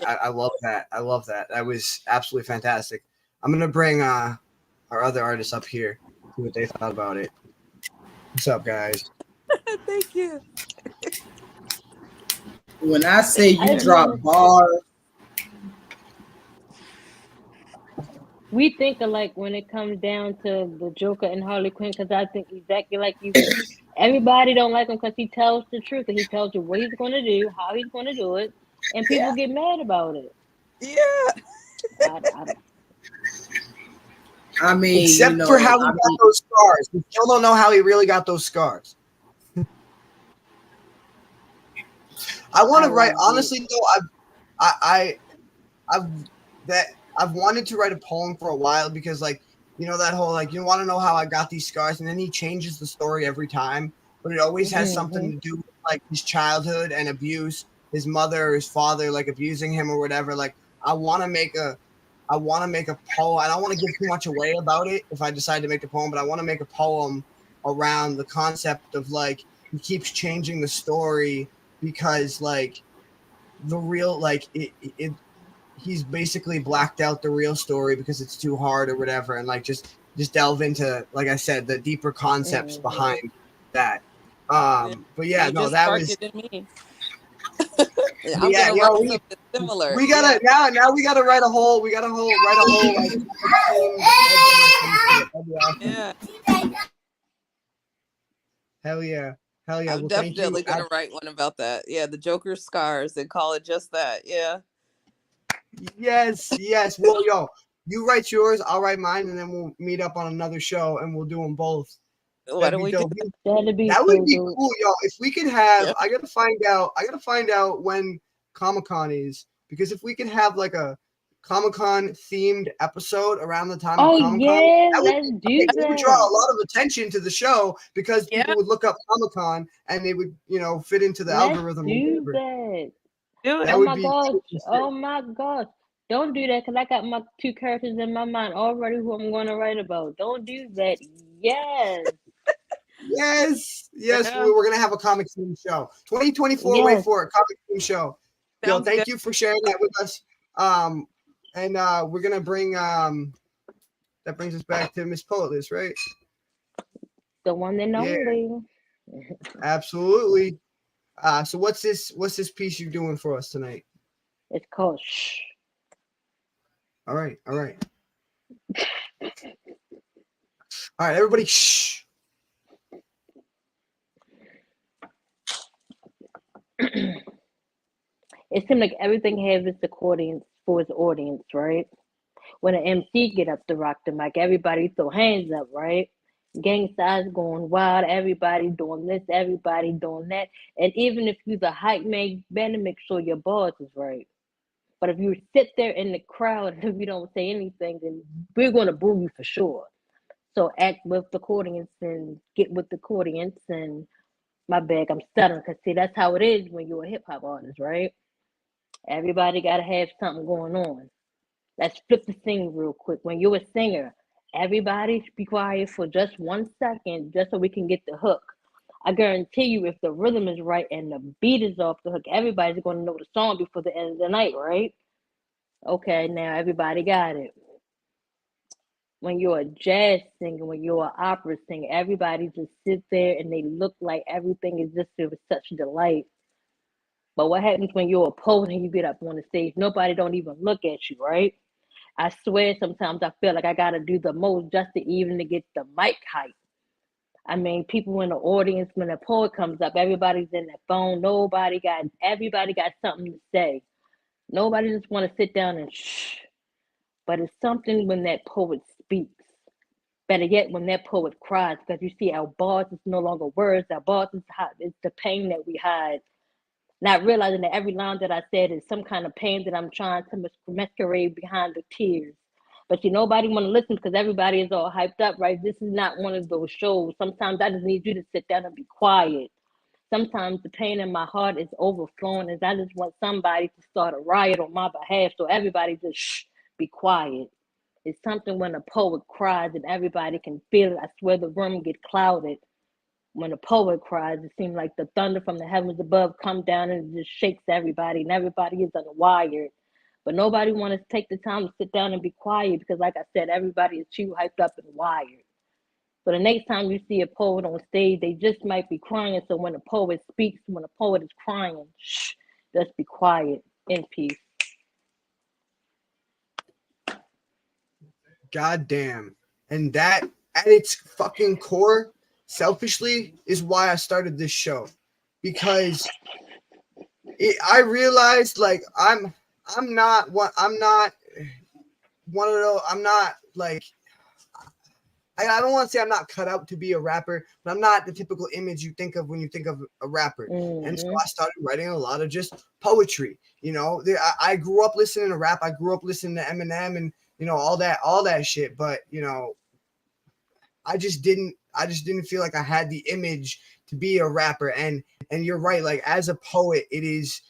I love that. I love that. That was absolutely fantastic. I'm going to bring our other artists up here, see what they thought about it. What's up, guys? Thank you. When I say you drop bars, we think alike when it comes down to the Joker and Harley Quinn, because I think exactly like you said. Everybody don't like him because he tells the truth and he tells you what he's going to do, how he's going to do it, and people get mad about it. Yeah. I mean, except for how he got those scars. We still don't know how he really got those scars. I want to write, honestly though, I've wanted to write a poem for a while because, like, that whole, like, you want to know how I got these scars, and then he changes the story every time, but it always has something to do with, like, his childhood and abuse, his mother or his father, like, abusing him or whatever. Like, I want to make a poem. I don't want to give too much away about it if I decide to make a poem, but I want to make a poem around the concept of, like, he keeps changing the story because, like, the real, like, he's basically blacked out the real story because it's too hard or whatever, and like just delve into, like I said, the deeper concepts behind that. But yeah, no, that was it in me. I'm gonna write something similar. We gotta now we gotta write a whole like yeah. Hell yeah. I'm definitely gonna write one about that. Yeah, the Joker's scars and call it just that. Yeah. Yes. Well, yo, you write yours, I'll write mine, and then we'll meet up on another show and we'll do them both. Why don't we do that? That would be cool, yo. If we could have, I gotta find out when Comic-Con is, because if we could have like a Comic-Con themed episode around the time of Comic-Con, it would draw a lot of attention to the show because people would look up Comic-Con and they would, fit into the algorithm. Do that. Oh my gosh. Don't do that because I got my two characters in my mind already who I'm going to write about. Don't do that. Yes. Yes. We're going to have a comic theme show. 2024, yes. Wait for it. Comic theme show. Yo, thank you for sharing that with us. And we're going to bring, that brings us back to Miss Poetless, right? The one and only. Absolutely. So what's this piece you're doing for us tonight? It's called Shh. All right. All right, everybody, shh. It seems like everything has its audience for its audience, right? When an MC get up to rock the mic, everybody throw hands up, right? Gang signs going wild, everybody doing this, everybody doing that. And even if you're the hype man, you better make sure your bars is right. But if you sit there in the crowd and if you don't say anything, then we're going to boo you for sure. So act with the audience and get with the audience. And my bad, I'm stuttering because see, that's how it is when you're a hip hop artist, right? Everybody got to have something going on. Let's flip the thing real quick. When you're a singer, everybody be quiet for just 1 second just so we can get the hook. I guarantee you, if the rhythm is right and the beat is off the hook, everybody's going to know the song before the end of the night, right? Okay, now everybody got it. When you're a jazz singer, when you're an opera singer, everybody just sit there and they look like everything is just such delight. But what happens when you're a poet and you get up on the stage? Nobody don't even look at you, right? I swear sometimes I feel like I got to do the most just to even to get the mic hype. I mean, people in the audience, when a poet comes up, everybody's in their phone. Everybody got something to say. Nobody just want to sit down and shh. But it's something when that poet speaks. Better yet, when that poet cries, because you see, our bars is no longer words. Our bars is it's the pain that we hide. Not realizing that every line that I said is some kind of pain that I'm trying to masquerade behind the tears. But nobody want to listen because everybody is all hyped up, right? This is not one of those shows. Sometimes I just need you to sit down and be quiet. Sometimes the pain in my heart is overflowing, and I just want somebody to start a riot on my behalf. So everybody just shh, be quiet. It's something when a poet cries and everybody can feel it. I swear the room get clouded. When a poet cries, it seems like the thunder from the heavens above come down and it just shakes everybody, and everybody is unwired. But nobody wants to take the time to sit down and be quiet because, like I said, everybody is too hyped up and wired. So the next time you see a poet on stage, they just might be crying. So when a poet speaks, when a poet is crying, shh, just be quiet, in peace. God damn. And that, at its fucking core, selfishly, is why I started this show. Because I realized, like, I'm not one of those, I'm not, like, I don't want to say I'm not cut out to be a rapper, but I'm not the typical image you think of when you think of a rapper. Mm-hmm. And so I started writing a lot of just poetry. I grew up listening to rap. I grew up listening to Eminem and all that shit. But I just didn't feel like I had the image to be a rapper. And you're right. Like, as a poet, it is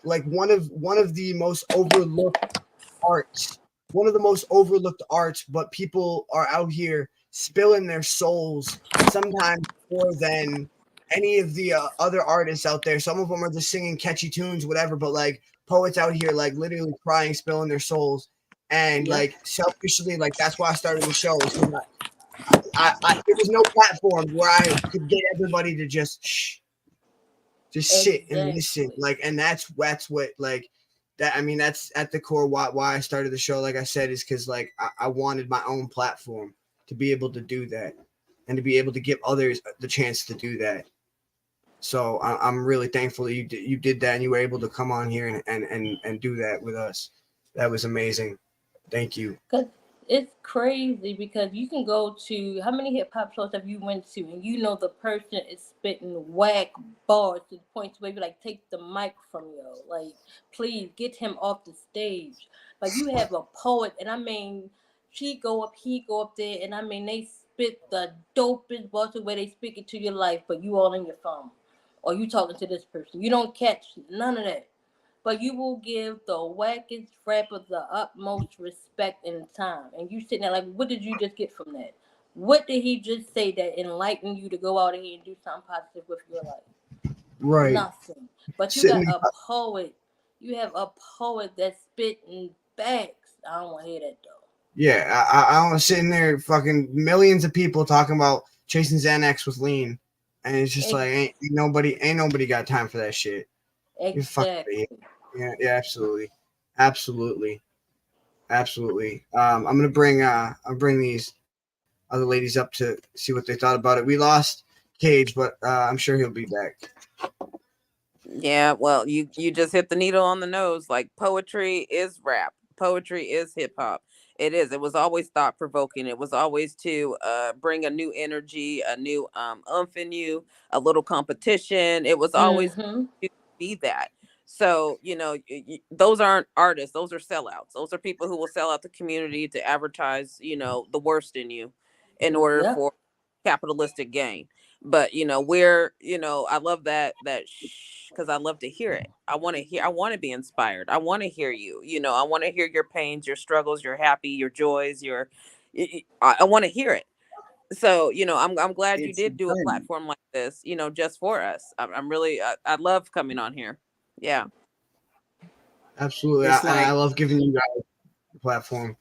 like one of the most overlooked arts. One of the most overlooked arts, but people are out here spilling their souls sometimes more than any of the other artists out there. Some of them are just singing catchy tunes, whatever, but like poets out here, like literally crying, spilling their souls. And like selfishly, like that's why I started the show. There was no platform where I could get everybody to just sit and listen. Like, and that's what like that. I mean, that's at the core why I started the show. Like I said, is because like I wanted my own platform to be able to do that and to be able to give others the chance to do that. So I'm really thankful that you did that and you were able to come on here and do that with us. That was amazing. Thank you. Because it's crazy because you can go to how many hip hop shows have you went to and the person is spitting whack bars to the point where you like take the mic from you, like please get him off the stage. But you have a poet, and I mean he go up there, and I mean they spit the dopest bars the way they speak it to your life, but you all in your phone or you talking to this person. You don't catch none of that. But you will give the wackest rapper the utmost respect and time. And you sitting there like, what did you just get from that? What did he just say that enlightened you to go out here and do something positive with your life? Right. Nothing. But you got a poet. You have a poet that's spitting backs. I don't want to hear that though. Yeah, I was sitting there, fucking millions of people talking about chasing Xanax with lean, and it's just like ain't nobody got time for that shit. Exactly. Yeah, absolutely. I'm gonna bring these other ladies up to see what they thought about it. We lost Cage, but I'm sure he'll be back. Yeah, well, you just hit the needle on the nose. Like, poetry is rap. Poetry is hip hop. It is. It was always thought provoking. It was always to bring a new energy, a new oomph in you, a little competition. It was always to be that. So, those aren't artists. Those are sellouts. Those are people who will sell out the community to advertise, the worst in you in order for capitalistic gain. But, I love that because I love to hear it. I want to be inspired. I want to hear you, I want to hear your pains, your struggles, your happy, your joys, I want to hear it. So, I'm glad you did do a platform like this, just for us. I'm really, I love coming on here. Yeah. Absolutely. I love giving you guys a platform.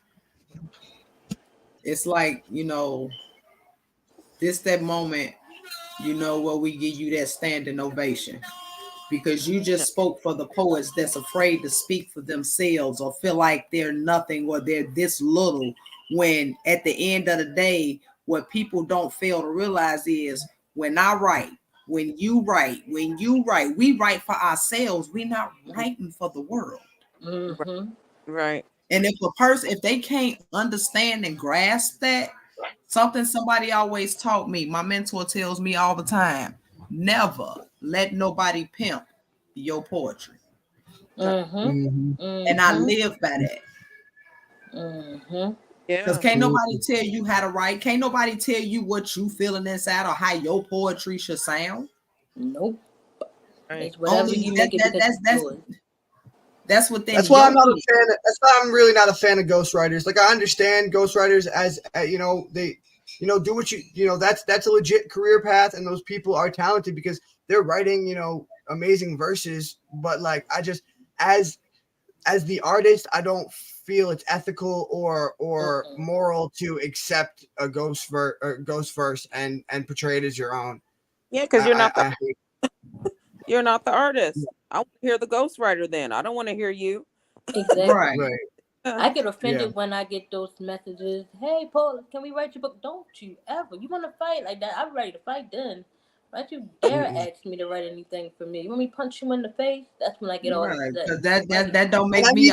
It's like, this that moment, where we give you that standing ovation. Because you just spoke for the poets that's afraid to speak for themselves or feel like they're nothing or they're this little, when at the end of the day, what people don't fail to realize is when I write, when you write, we write for ourselves. We're not writing for the world. Mm-hmm. Right. And if they can't understand and grasp that, somebody always taught me, my mentor tells me all the time, never let nobody pimp your poetry. Mm-hmm. And I Mm-hmm. live by that. Mm-hmm. Because Yeah. can't nobody tell you how to write. Can't nobody tell you what you feeling inside or how your poetry should sound. Nope. Right. It's whatever you make it because it's yours. That's within That's why I'm not your a fan. That's why I'm really not a fan of ghostwriters. Like I understand ghostwriters as you know, they do what that's a legit career path, and those people are talented because they're writing amazing verses. But like I just as the artist, I don't feel it's ethical or moral to accept a ghost verse and portray it as your own. Yeah, because you're not I hate. you're not the artist. I want to hear the ghostwriter then. I don't want to hear you. Exactly. right. I get offended Yeah. when I get those messages. Hey, Paul, can we write your book? Don't you ever. You want to fight like that? I'm ready to fight then. Don't you dare ask me to write anything for me. You want me to punch you in the face? That's when I get all upset. That don't make me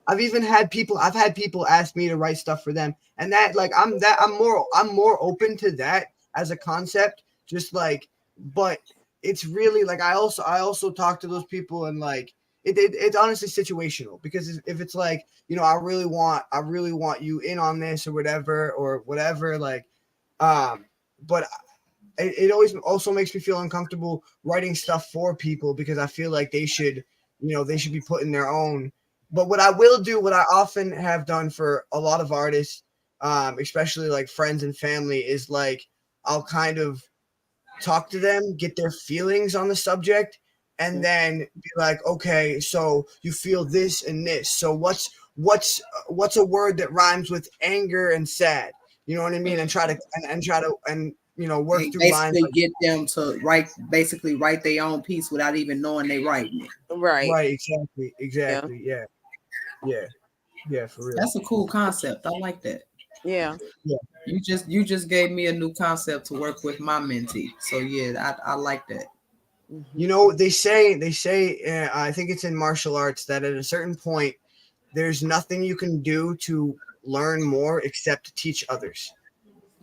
I've even had people. I've had people ask me to write stuff for them, and that like I'm more open to that as a concept. Just like, but it's really like I also talk to those people and like it's honestly situational because if it's like I really want you in on this or whatever like, but it always also makes me feel uncomfortable writing stuff for people because I feel like they should be putting their own. But what I will do, what I often have done for a lot of artists, especially like friends and family, is like I'll kind of talk to them, get their feelings on the subject, and then be like, okay, so you feel this and this. So what's a word that rhymes with anger and sad? You know what I mean? And try to work through lines. Basically, get them to write their own piece without even knowing they writing it. Right. Right. Exactly. Yeah. For real. That's a cool concept. I like that. Yeah. You just gave me a new concept to work with my mentee. So yeah, I like that. They say I think it's in martial arts that at a certain point there's nothing you can do to learn more except to teach others.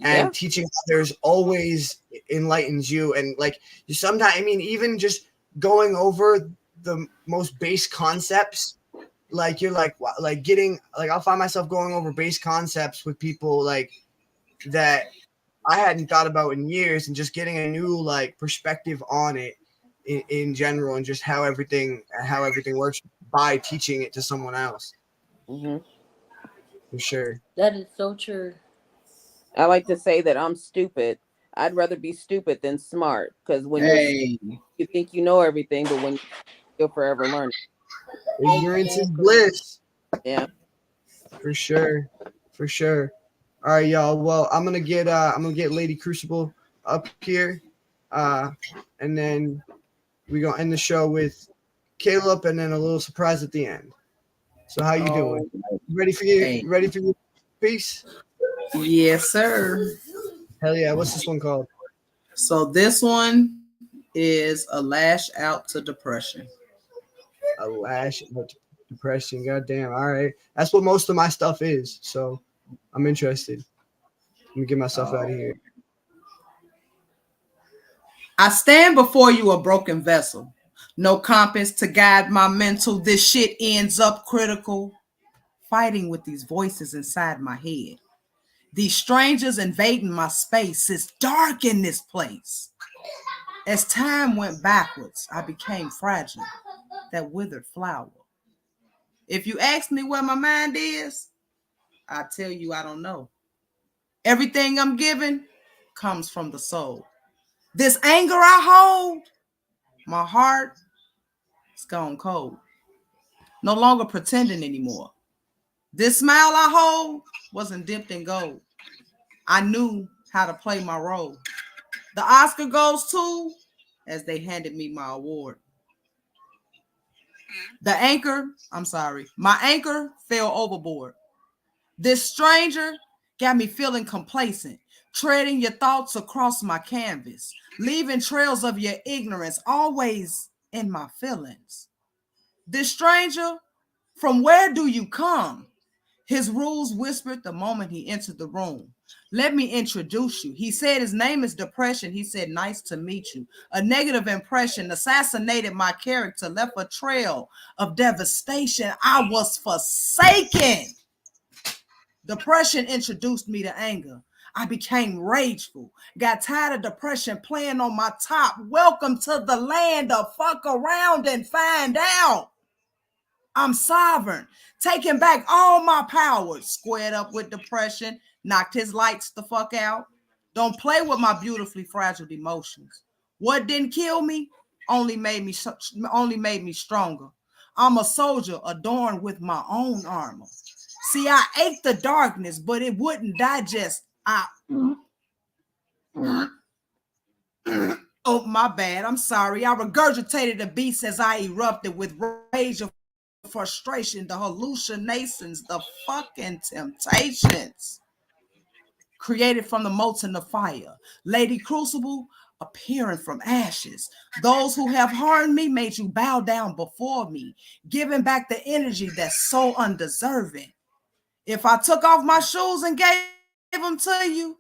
And teaching others always enlightens you. And like you sometimes, I mean, even just going over the most base concepts, like you're like getting like I'll find myself going over base concepts with people like that I hadn't thought about in years, and just getting a new like perspective on it in general, and just how everything works by teaching it to someone else. Mm-hmm. For sure. That is so true. I like to say that I'm stupid. I'd rather be stupid than smart because when you think you know everything, but when you're forever learning. Ignorance is bliss. Yeah. For sure. All right, y'all. Well, I'm gonna get Lady Crucible up here, and then we're gonna end the show with Caleb, and then a little surprise at the end. So how you doing? Ready for your piece? Yes, sir. Hell yeah! What's this one called? So this one is a lash out to depression. A lash out to depression. Goddamn. All right, that's what most of my stuff is. So I'm interested. Let me get myself out of here. I stand before you a broken vessel. No compass to guide my mental. This shit ends up critical. Fighting with these voices inside my head. These strangers invading my space. It's dark in this place. As time went backwards, I became fragile, that withered flower. If you ask me where my mind is, I tell you I don't know. Everything I'm giving comes from the soul. This anger I hold, my heart is gone cold. No longer pretending anymore. This smile I hold wasn't dipped in gold. I knew how to play my role. The Oscar goes to, as they handed me my award. My anchor fell overboard. This stranger got me feeling complacent, treading your thoughts across my canvas, leaving trails of your ignorance always in my feelings. This stranger, from where do you come? His rules whispered the moment he entered the room. Let me introduce you. He said his name is Depression. He said, nice to meet you. A negative impression assassinated my character, left a trail of devastation. I was forsaken. Depression introduced me to anger. I became rageful. Got tired of depression playing on my top. Welcome to the land of fuck around and find out. I'm sovereign, taking back all my powers. Squared up with depression, knocked his lights the fuck out. Don't play with my beautifully fragile emotions. What didn't kill me only made me stronger. I'm a soldier adorned with my own armor. See, I ate the darkness, but it wouldn't digest. Oh, my bad. I'm sorry. I regurgitated the beast as I erupted with rage of frustration, the hallucinations, the fucking temptations created from the molten of fire. Lady Crucible appearing from ashes. Those who have harmed me made you bow down before me, giving back the energy that's so undeserving. If I took off my shoes and gave them to you,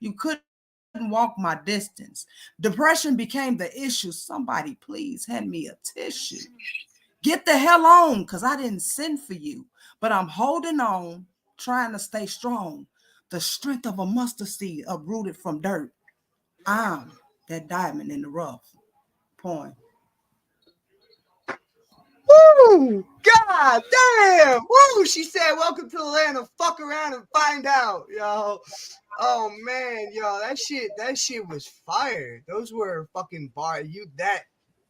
you couldn't walk my distance. Depression became the issue. Somebody please hand me a tissue. Get the hell on, because I didn't send for you, but I'm holding on, trying to stay strong. The strength of a mustard seed uprooted from dirt. I'm that diamond in the rough. Point. Woo! God damn! Woo! She said, "Welcome to the land of fuck around and find out, yo." Oh man, yo, that shit was fire. Those were fucking bars.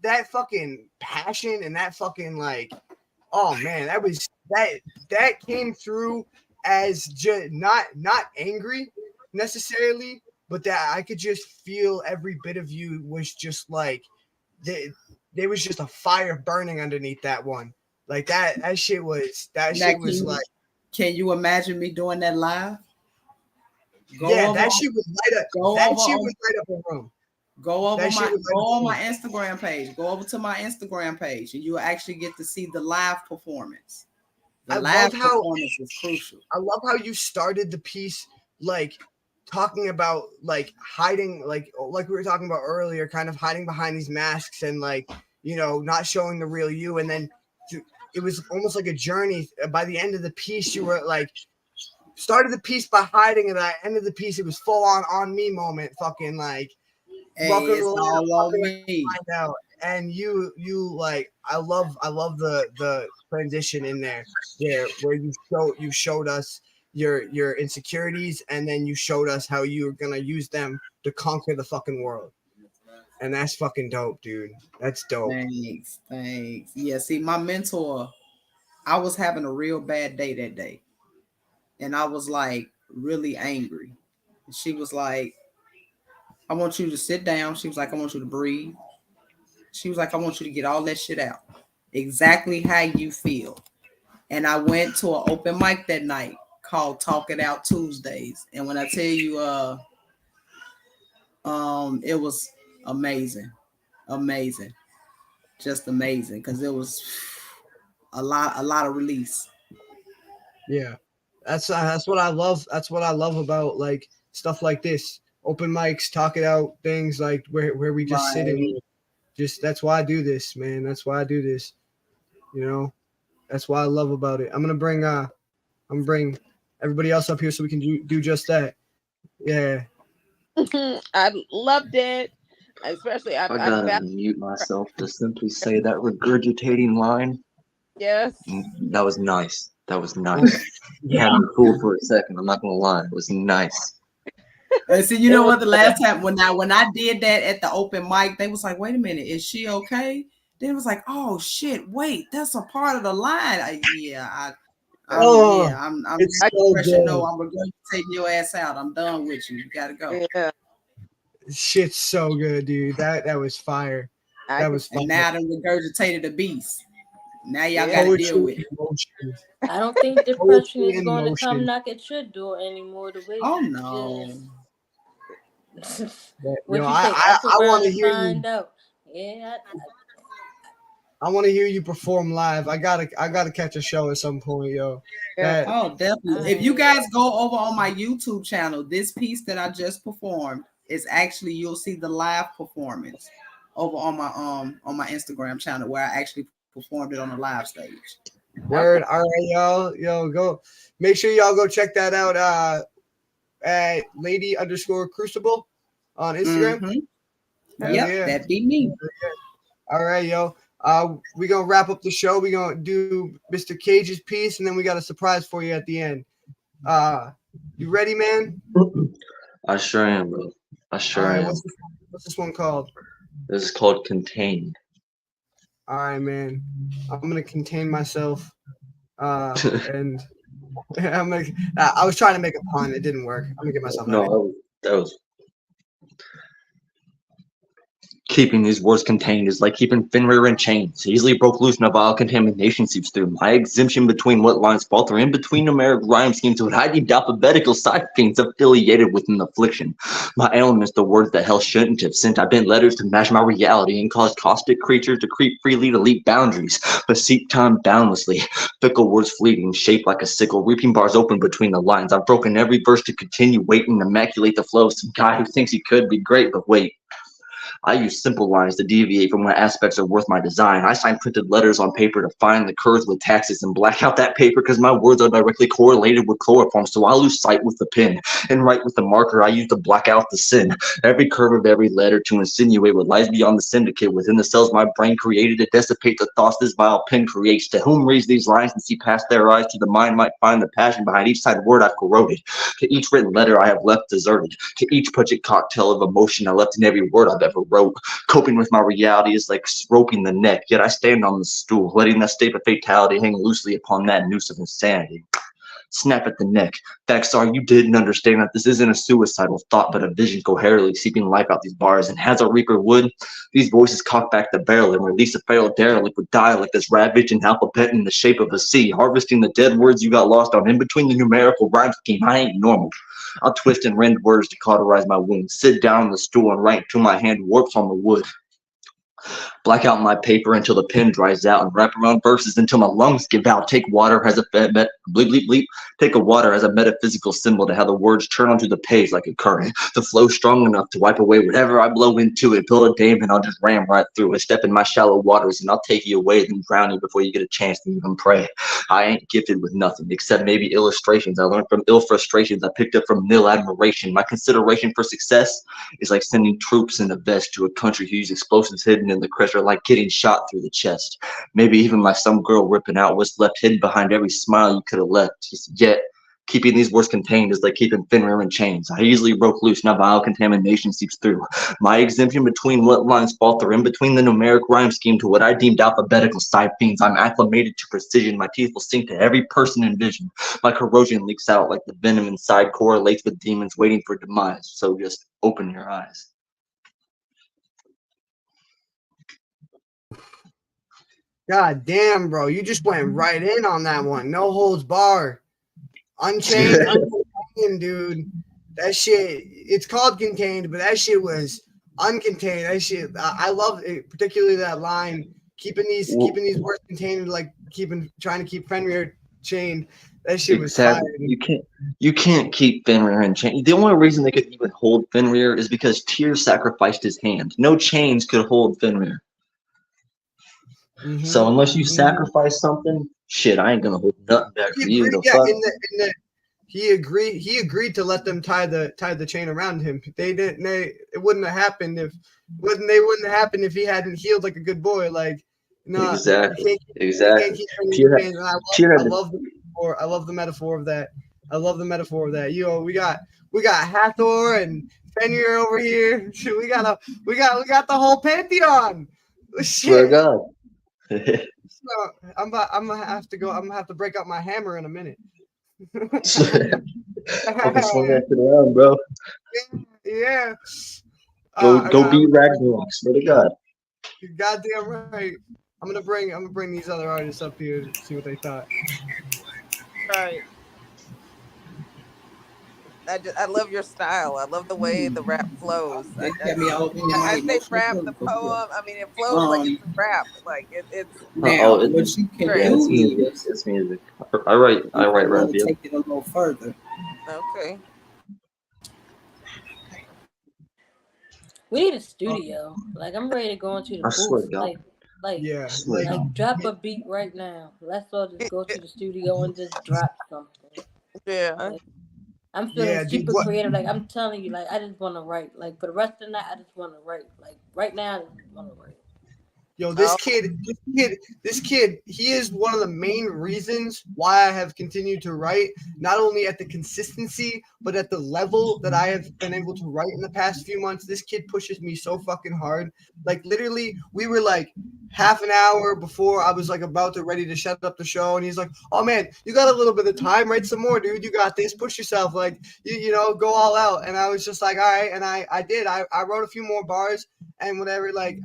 That fucking passion and that fucking like, oh man, that came through as just not angry necessarily, but that I could just feel every bit of you was just like there was just a fire burning underneath that one. Like that shit was like. Can you imagine me doing that live? That shit would light up. That shit would light up a room. Go on my Instagram page. Go over to my Instagram page, and you'll actually get to see the live performance. The live performance is crucial. I love how you started the piece like talking about like hiding, like we were talking about earlier, kind of hiding behind these masks and like, you know, not showing the real you. And then it was almost like a journey. By the end of the piece, you were like started the piece by hiding, and by the end of the piece, it was full on me moment. Fucking like, hey, it's all on me. Find out. And you like, I love the transition in there where you showed us your insecurities, and then you showed us how you're gonna use them to conquer the fucking world. And that's fucking dope, dude. That's dope. Thanks. Yeah, see, my mentor, I was having a real bad day that day. And I was like really angry. And she was like, I want you to sit down. She was like, I want you to breathe. She was like, I want you to get all that shit out. Exactly how you feel. And I went to an open mic that night called Talk It Out Tuesdays. And when I tell you, it was amazing. Just amazing. Because it was a lot of release. Yeah. That's what I love. That's what I love about like stuff like this. Open mics, talk it out, things like where we just sit and just, that's why I do this, man. That's why I do this. You know, that's what I love about it. I'm gonna bring everybody else up here so we can do just that. Yeah. I loved it. Especially I gotta mute myself to simply say that regurgitating line. Yes. That was nice. You had me fooled for a second. I'm not gonna lie. It was nice. And see, you know what? The last time when I did that at the open mic, they was like, "Wait a minute, is she okay?" Then it was like, "Oh shit, wait, that's a part of the line." I'm regurgitating your ass out. I'm done with you. You gotta go. Yeah. Shit's so good, dude. That was fire. That was fire. And now I regurgitated the beast. Now y'all gotta deal with it. I don't think depression is going to come knock at your door anymore. The way oh no. What you think? I want to hear find you. Out. Yeah. I want to hear you perform live. I gotta catch a show at some point, yo. Definitely. If you guys go over on my YouTube channel, this piece that I just performed is actually, you'll see the live performance over on my Instagram channel where I actually performed it on a live stage. Word. All right, yo, go. Make sure y'all go check that out. At lady_crucible on Instagram. Mm-hmm. Yep, that'd be me. All right, yo. We're gonna wrap up the show. We're gonna do Mr. Cage's piece, and then we got a surprise for you at the end. You ready, man? I sure am, bro. I sure am. What's this one called? This is called Contained. All right, man. I'm gonna contain myself. And I'm like, I was trying to make a pun. It didn't work. I'm gonna get myself. No, that was. Keeping these words contained is like keeping Fenrir in chains. Easily broke loose, and a vile contamination seeps through. My exemption between what lines falter in between numeric rhyme schemes to what I deemed alphabetical side fiends affiliated with an affliction. My ailments, the words that hell shouldn't have sent. I bent letters to match my reality and caused caustic creatures to creep freely to leap boundaries, but seek time boundlessly. Fickle words fleeting, shaped like a sickle, reaping bars open between the lines. I've broken every verse to continue waiting, immaculate the flow of some guy who thinks he could be great, but wait. I use simple lines to deviate from what aspects are worth my design. I sign printed letters on paper to find the curves with taxes and black out that paper because my words are directly correlated with chloroform, so I lose sight with the pen and write with the marker I use to black out the sin. Every curve of every letter to insinuate what lies beyond the syndicate within the cells my brain created to dissipate the thoughts this vile pen creates. To whom reads these lines and see past their eyes, to the mind might find the passion behind each side word I've corroded. To each written letter I have left deserted. To each pungent cocktail of emotion I left in every word I've ever wrote. Coping with my reality is like roping the neck, yet I stand on the stool, letting that state of fatality hang loosely upon that noose of insanity. Snap at the neck. Facts are, you didn't understand that this isn't a suicidal thought, but a vision coherently seeping life out these bars. And as a reaper would, these voices cock back the barrel and release a feral derelict with dialect that's ravaged and alphabet in the shape of a C, harvesting the dead words you got lost on in between the numerical rhyme scheme. I ain't normal. I'll twist and rend words to cauterize my wounds, sit down on the stool and write till my hand warps on the wood. Black out my paper until the pen dries out and wrap around verses until my lungs give out. Take water as a bleep, bleep, bleep. Take a water as a metaphysical symbol to how the words turn onto the page like a current. The flow strong enough to wipe away whatever I blow into it. Build a dam and I'll just ram right through it. Step in my shallow waters and I'll take you away, then drown you before you get a chance to even pray. I ain't gifted with nothing except maybe illustrations I learned from ill frustrations I picked up from nil admiration. My consideration for success is like sending troops in a vest to a country who use explosives hidden in the crest, like getting shot through the chest. Maybe even like some girl ripping out what's left hidden behind every smile you could have left. Yet, keeping these words contained is like keeping Fenrir in chains. I easily broke loose, now vile contamination seeps through. My exemption between what lines falter in between the numeric rhyme scheme to what I deemed alphabetical side fiends. I'm acclimated to precision. My teeth will sink to every person in vision. My corrosion leaks out like the venom inside correlates with demons waiting for demise. So just open your eyes. God damn, bro. You just went right in on that one. No holds bar. Unchained, uncontained, dude. That shit, it's called contained, but that shit was uncontained. That shit, I love it, particularly that line, keeping these words contained, like trying to keep Fenrir chained. That shit was fire. You can't keep Fenrir in chains. The only reason they could even hold Fenrir is because Tyr sacrificed his hand. No chains could hold Fenrir. Mm-hmm. So unless you sacrifice something, shit, I ain't gonna hold nothing back for you. He agreed to let them tie the chain around him. It wouldn't have happened if he hadn't healed like a good boy. Like, no, exactly. I love the metaphor of that. I love the metaphor of that. Yo, we got Hathor and Fenrir over here. We got the whole pantheon. Swear to God. So I'm gonna have to break out my hammer in a minute. Fucking swing that shit around, bro. Yeah. Go beat Ragnarok. Swear to God. You're goddamn right. I'm gonna bring these other artists up here to see what they thought. Right. I love your style. I love the way the rap flows. I say rap the poem. I mean, it flows like it's a rap. Like it's Now, what you can great. it's do music. is It's music. I write rap. Yeah. take it a little further. Okay. We need a studio. Like I'm ready to go into the I swear booth. to God. Yeah, Like drop a beat right now. Let's all just go to the studio and just drop something. Yeah. Like, I'm feeling yeah, dude. super What? creative. Like I'm telling you, like I just want to write. Like for the rest of the night, I just want to write. Like right now, I just want to write. Yo, Oh. this kid, he is one of the main reasons why I have continued to write, not only at the consistency, but at the level that I have been able to write in the past few months. This kid pushes me so fucking hard. Like literally, we were like half an hour before I was like about to ready to shut up the show, and he's like, "Oh man, you got a little bit of time, write some more, dude. You got this. Push yourself, like you know, go all out." And I was just like, "All right," and I did. I wrote a few more bars and whatever. Like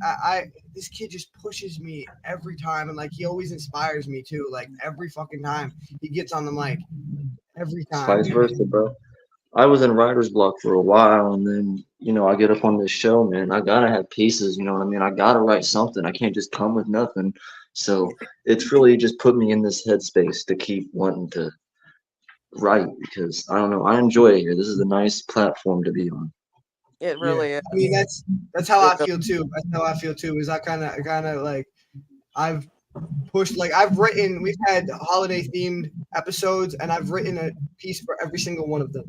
this kid just pushes me every time, and like he always inspires me too. Like every fucking time he gets on the mic, every It's time. vice versa, bro. I was in writer's block for a while, and then I get up on this show, man. I gotta have pieces. You know what I mean? I gotta write something. I can't just come with nothing. So it's really just put me in this headspace to keep wanting to write because I don't know. I enjoy it here. This is a nice platform to be on. It Yeah, really is. I mean that's how I feel too. That's how I feel too. Is I kind of like I've pushed like I've written. We've had holiday themed episodes, and I've written a piece for every single one of them.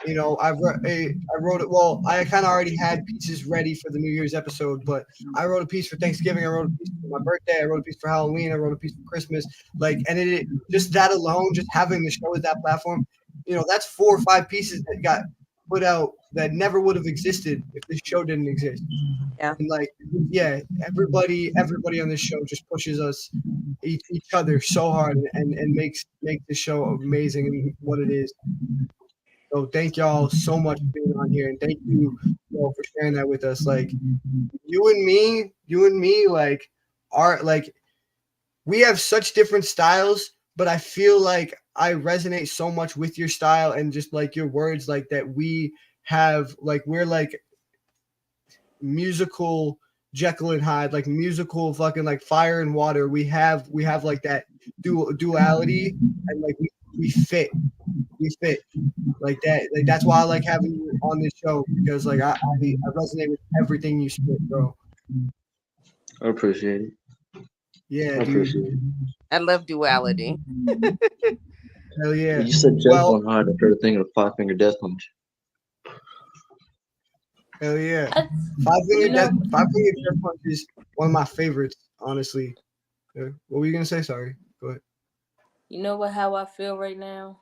You know, I wrote it. Well, I kind of already had pieces ready for the New Year's episode, but I wrote a piece for Thanksgiving. I wrote a piece for my birthday. I wrote a piece for Halloween. I wrote a piece for Christmas. Like, and it just that alone, just having the show as that platform, that's 4 or 5 pieces that got put out that never would have existed if this show didn't exist. Yeah. And like, yeah, everybody on this show just pushes us each other so hard and makes the show amazing and what it is. So thank y'all so much for being on here, and thank you for sharing that with us. Like you and me, like we have such different styles, but I feel like I resonate so much with your style and just like your words, like that we have, like we're like musical Jekyll and Hyde, like musical fucking like fire and water. We have like that duality, and like we fit like that. Like that's why I like having you on this show, because like I resonate with everything you spit, bro. I appreciate it. Yeah, I dude. appreciate it. I love duality. Hell yeah. You said Jekyll and Hyde. I started thinking of 5 Finger Death Punch. Hell yeah. 5 Finger Death Punch is one of my favorites, honestly. Yeah. What were you gonna say? Sorry. Go ahead. You know how I feel right now?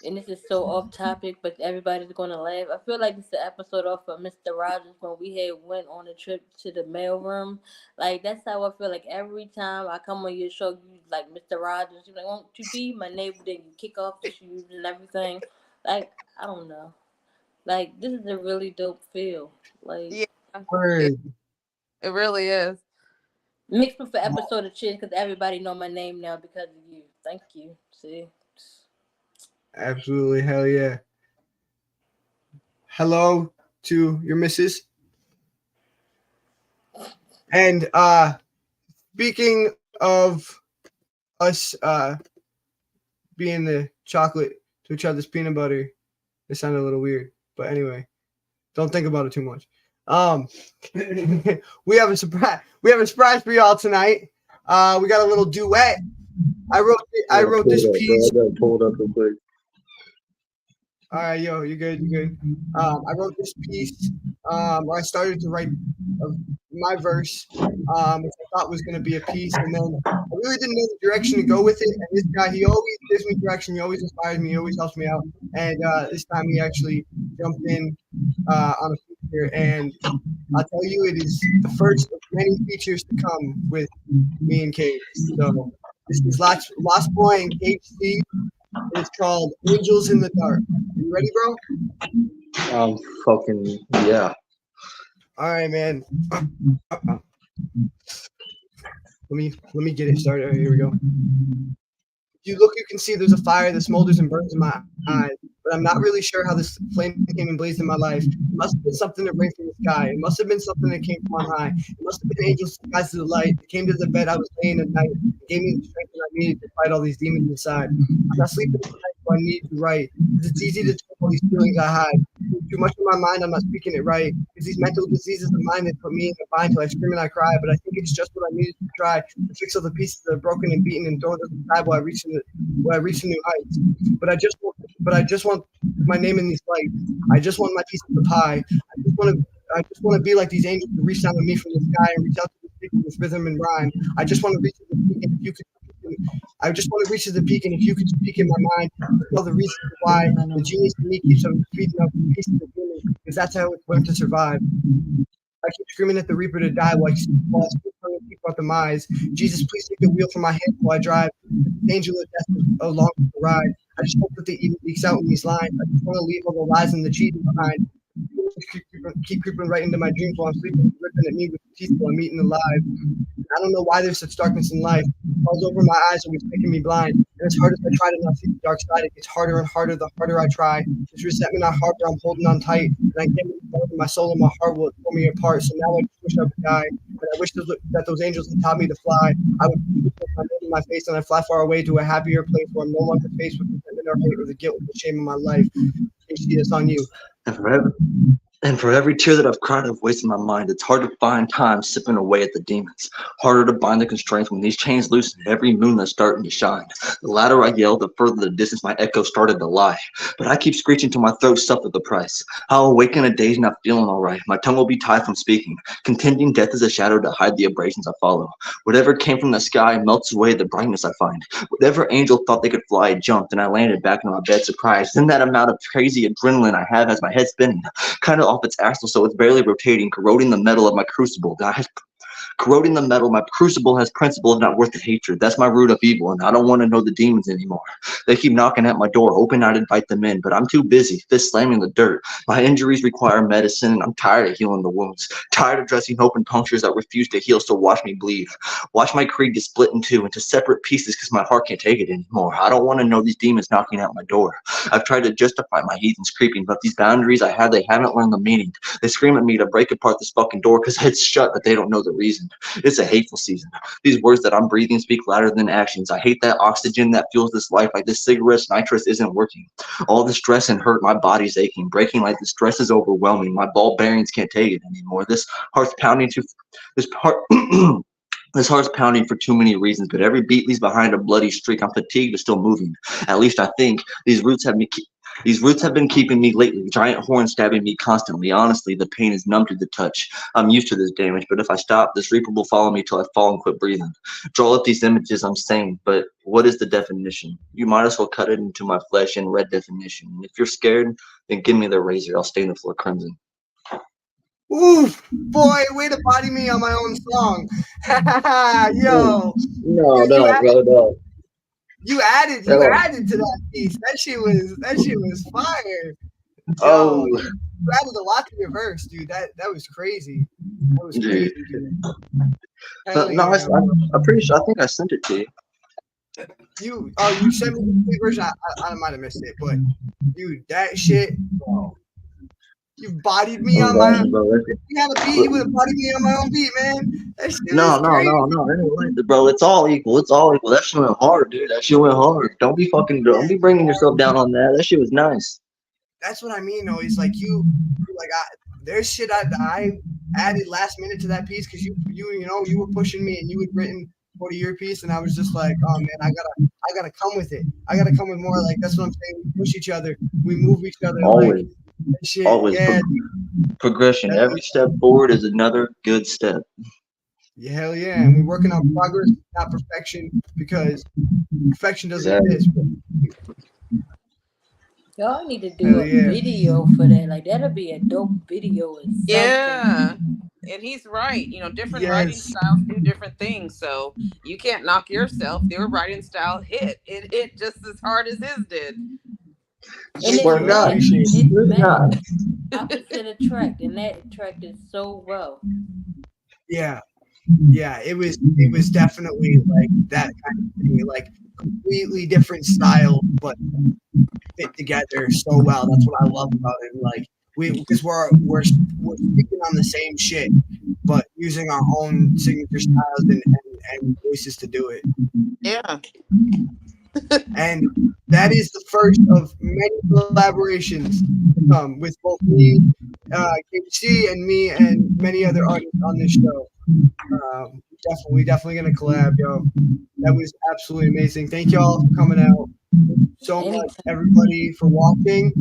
And this is so off topic, but everybody's gonna laugh. I feel like it's the episode off of Mr. Rogers when we had went on a trip to the mailroom. Like that's how I feel like every time I come on your show, you like Mr. Rogers, you're like, won't you be my neighbor? Then you kick off the shoes and everything. Like, I don't know. Like this is a really dope feel. Like it really is. Mixed with the episode of Chiz because everybody know my name now because of you. Thank you. See? Absolutely. Hell yeah. Hello to your missus. And speaking of us being the chocolate to each other's peanut butter, it sounded a little weird. But anyway, don't think about it too much. We have a surprise for y'all tonight. We got a little duet. I wrote this piece. I got pulled up real quick. All right, yo, you're good. I wrote this piece. I started to write my verse, which I thought was going to be a piece, and then I really didn't know the direction to go with it. And this guy, he always gives me direction. He always inspires me. He always helps me out. And this time, he actually jumped in on a feature, and I'll tell you, it is the first of many features to come with me and Cage. So this is Lost Boy and Cage C. It's called Angels in the Dark. You ready, bro? Fucking yeah. All right, man. Let me get it started. All right, here we go. If you look, you can see there's a fire that smolders and burns in my eyes, but I'm not really sure how this flame came and blazed in my life. It must have been something that rained from the sky. It must have been something that came from on high. It must have been angels disguised as the light that came to the bed I was laying at night and gave me the strength that I needed to fight all these demons inside. I'm not sleeping at night, so I need to write. It's easy to tell all these feelings I hide. Too much in my mind, I'm not speaking it right. It's these mental diseases of mine that put me in a bind till I scream and I cry. But I think it's just what I needed to try to fix all the pieces that are broken and beaten and throw them aside while I reach new heights. But I just want my name in these lights. I just want my piece of the pie. I just want to be like these angels who reach down to me from the sky and reach out to the people with rhythm and rhyme. I just want to reach to the peak, and if you could. I just want to reach to the peak, and if you could speak in my mind, tell the reasons why the genius in me keeps on feeding up pieces of me, because that's how it's learned to survive. I keep screaming at the Reaper to die while I speak about the demise. Jesus, please take the wheel from my hand while I drive. The angel of death is along for the ride. I just hope that the evil leaks out in these lines. I just want to leave all the lies and the cheating behind. Keep creeping right into my dreams while I'm sleeping, ripping at me with teeth while I'm eating alive. I don't know why there's such darkness in life. It falls over my eyes, always making me blind. And as hard as I try to not see the dark side, it gets harder and harder the harder I try. This resentment I harbor, I'm holding on tight. And I can't believe my soul and my heart will pull me apart. So now I just wish I would die. And I wish that those angels had taught me to fly. I would put my name in my face and I'd fly far away to a happier place where I'm no longer faced with resentment or hate or the guilt or the shame of my life. HD, it's on you. And for every tear that I've cried, I've wasted my mind. It's hard to find time sipping away at the demons. Harder to bind the constraints when these chains loosen every moon that's starting to shine. The louder I yell, the further the distance my echo started to lie. But I keep screeching till my throat suffered the price. I'll awaken a days not feeling all right. My tongue will be tied from speaking. Contending death is a shadow to hide the abrasions I follow. Whatever came from the sky melts away the brightness I find. Whatever angel thought they could fly jumped, and I landed back in my bed surprised. Then that amount of crazy adrenaline I have has my head spinning. Kind of off its axle, so it's barely rotating, corroding the metal of my crucible. Corroding the metal, my crucible has principles not worth the hatred. That's my root of evil, and I don't want to know the demons anymore. They keep knocking at my door, hoping I'd invite them in, but I'm too busy, fist slamming the dirt. My injuries require medicine, and I'm tired of healing the wounds. Tired of dressing open punctures that refuse to heal, so watch me bleed. Watch my creed get split in two, into separate pieces, because my heart can't take it anymore. I don't want to know these demons knocking at my door. I've tried to justify my heathens creeping, but these boundaries I have, they haven't learned the meaning. They scream at me to break apart this fucking door, because it's shut, but they don't know the reason. It's a hateful season. These words that I'm breathing speak louder than actions. I hate that oxygen that fuels this life. Like this cigarette's nitrous isn't working. All the stress and hurt, my body's aching. Breaking like the stress is overwhelming. My ball bearings can't take it anymore. This heart's pounding This heart's pounding for too many reasons, but every beat leaves behind a bloody streak. I'm fatigued but still moving. At least I think. These roots have been keeping me lately, giant horns stabbing me constantly. Honestly, the pain is numb to the touch. I'm used to this damage, but if I stop, this reaper will follow me till I fall and quit breathing. Draw up these images, I'm saying, but what is the definition? You might as well cut it into my flesh in red definition. If you're scared, then give me the razor. I'll stain the floor crimson. Oof, boy, way to body me on my own song. Yo. No. You added to that piece. That shit was fire. Oh, you added a lot to your verse, dude. That was crazy. That was crazy, dude. I'm pretty sure. I think I sent it to you. You sent me the complete version. I might have missed it, but dude, that shit, bro. You bodied me on my. You had a beat. You would have bodied me on my own beat, man. That shit No. Bro, it's all equal. That shit went hard, dude. That shit went hard. Don't be bringing yourself down on that. That shit was nice. That's what I mean, though. It's like there's shit I added last minute to that piece because you were pushing me and you had written for your piece, and I was just like, oh man, I gotta come with it. I gotta come with more. Like that's what I'm saying. We push each other. We move each other. Always. Shit, Always yeah. Progression. Every step forward is another good step. Yeah, hell yeah. And we're working on progress, not perfection, because perfection doesn't exist. Y'all need to do a video for that. Like that'll be a dope video or something. Yeah. And he's right. Different writing styles do different things. So you can't knock yourself. Their writing style hit just as hard as his did. And it's opposite track, and that track is so well. Yeah, yeah, it was definitely like that kind of thing, like completely different style, but fit together so well. That's what I love about it. Like because we're speaking on the same shit, but using our own signature styles and voices to do it. Yeah. And that is the first of many collaborations to come with both me, KC, and me, and many other artists on this show. Definitely gonna collab, yo. That was absolutely amazing. Thank y'all for coming out. Thank you so much, everybody, for watching.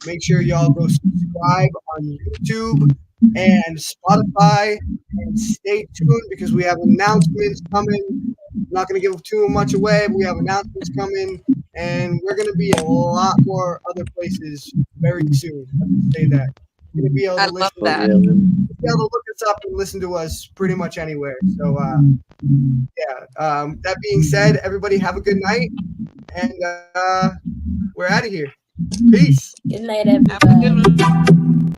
Make sure y'all go subscribe on YouTube and Spotify, and stay tuned because we have announcements coming. I'm not going to give too much away, but we have announcements coming, and we're going to be a lot more other places very soon. I can say that. You're going to be able to listen. that. Be able to look us up and listen to us pretty much anywhere. So, that being said, everybody have a good night, and we're out of here. Peace. Good night, everybody.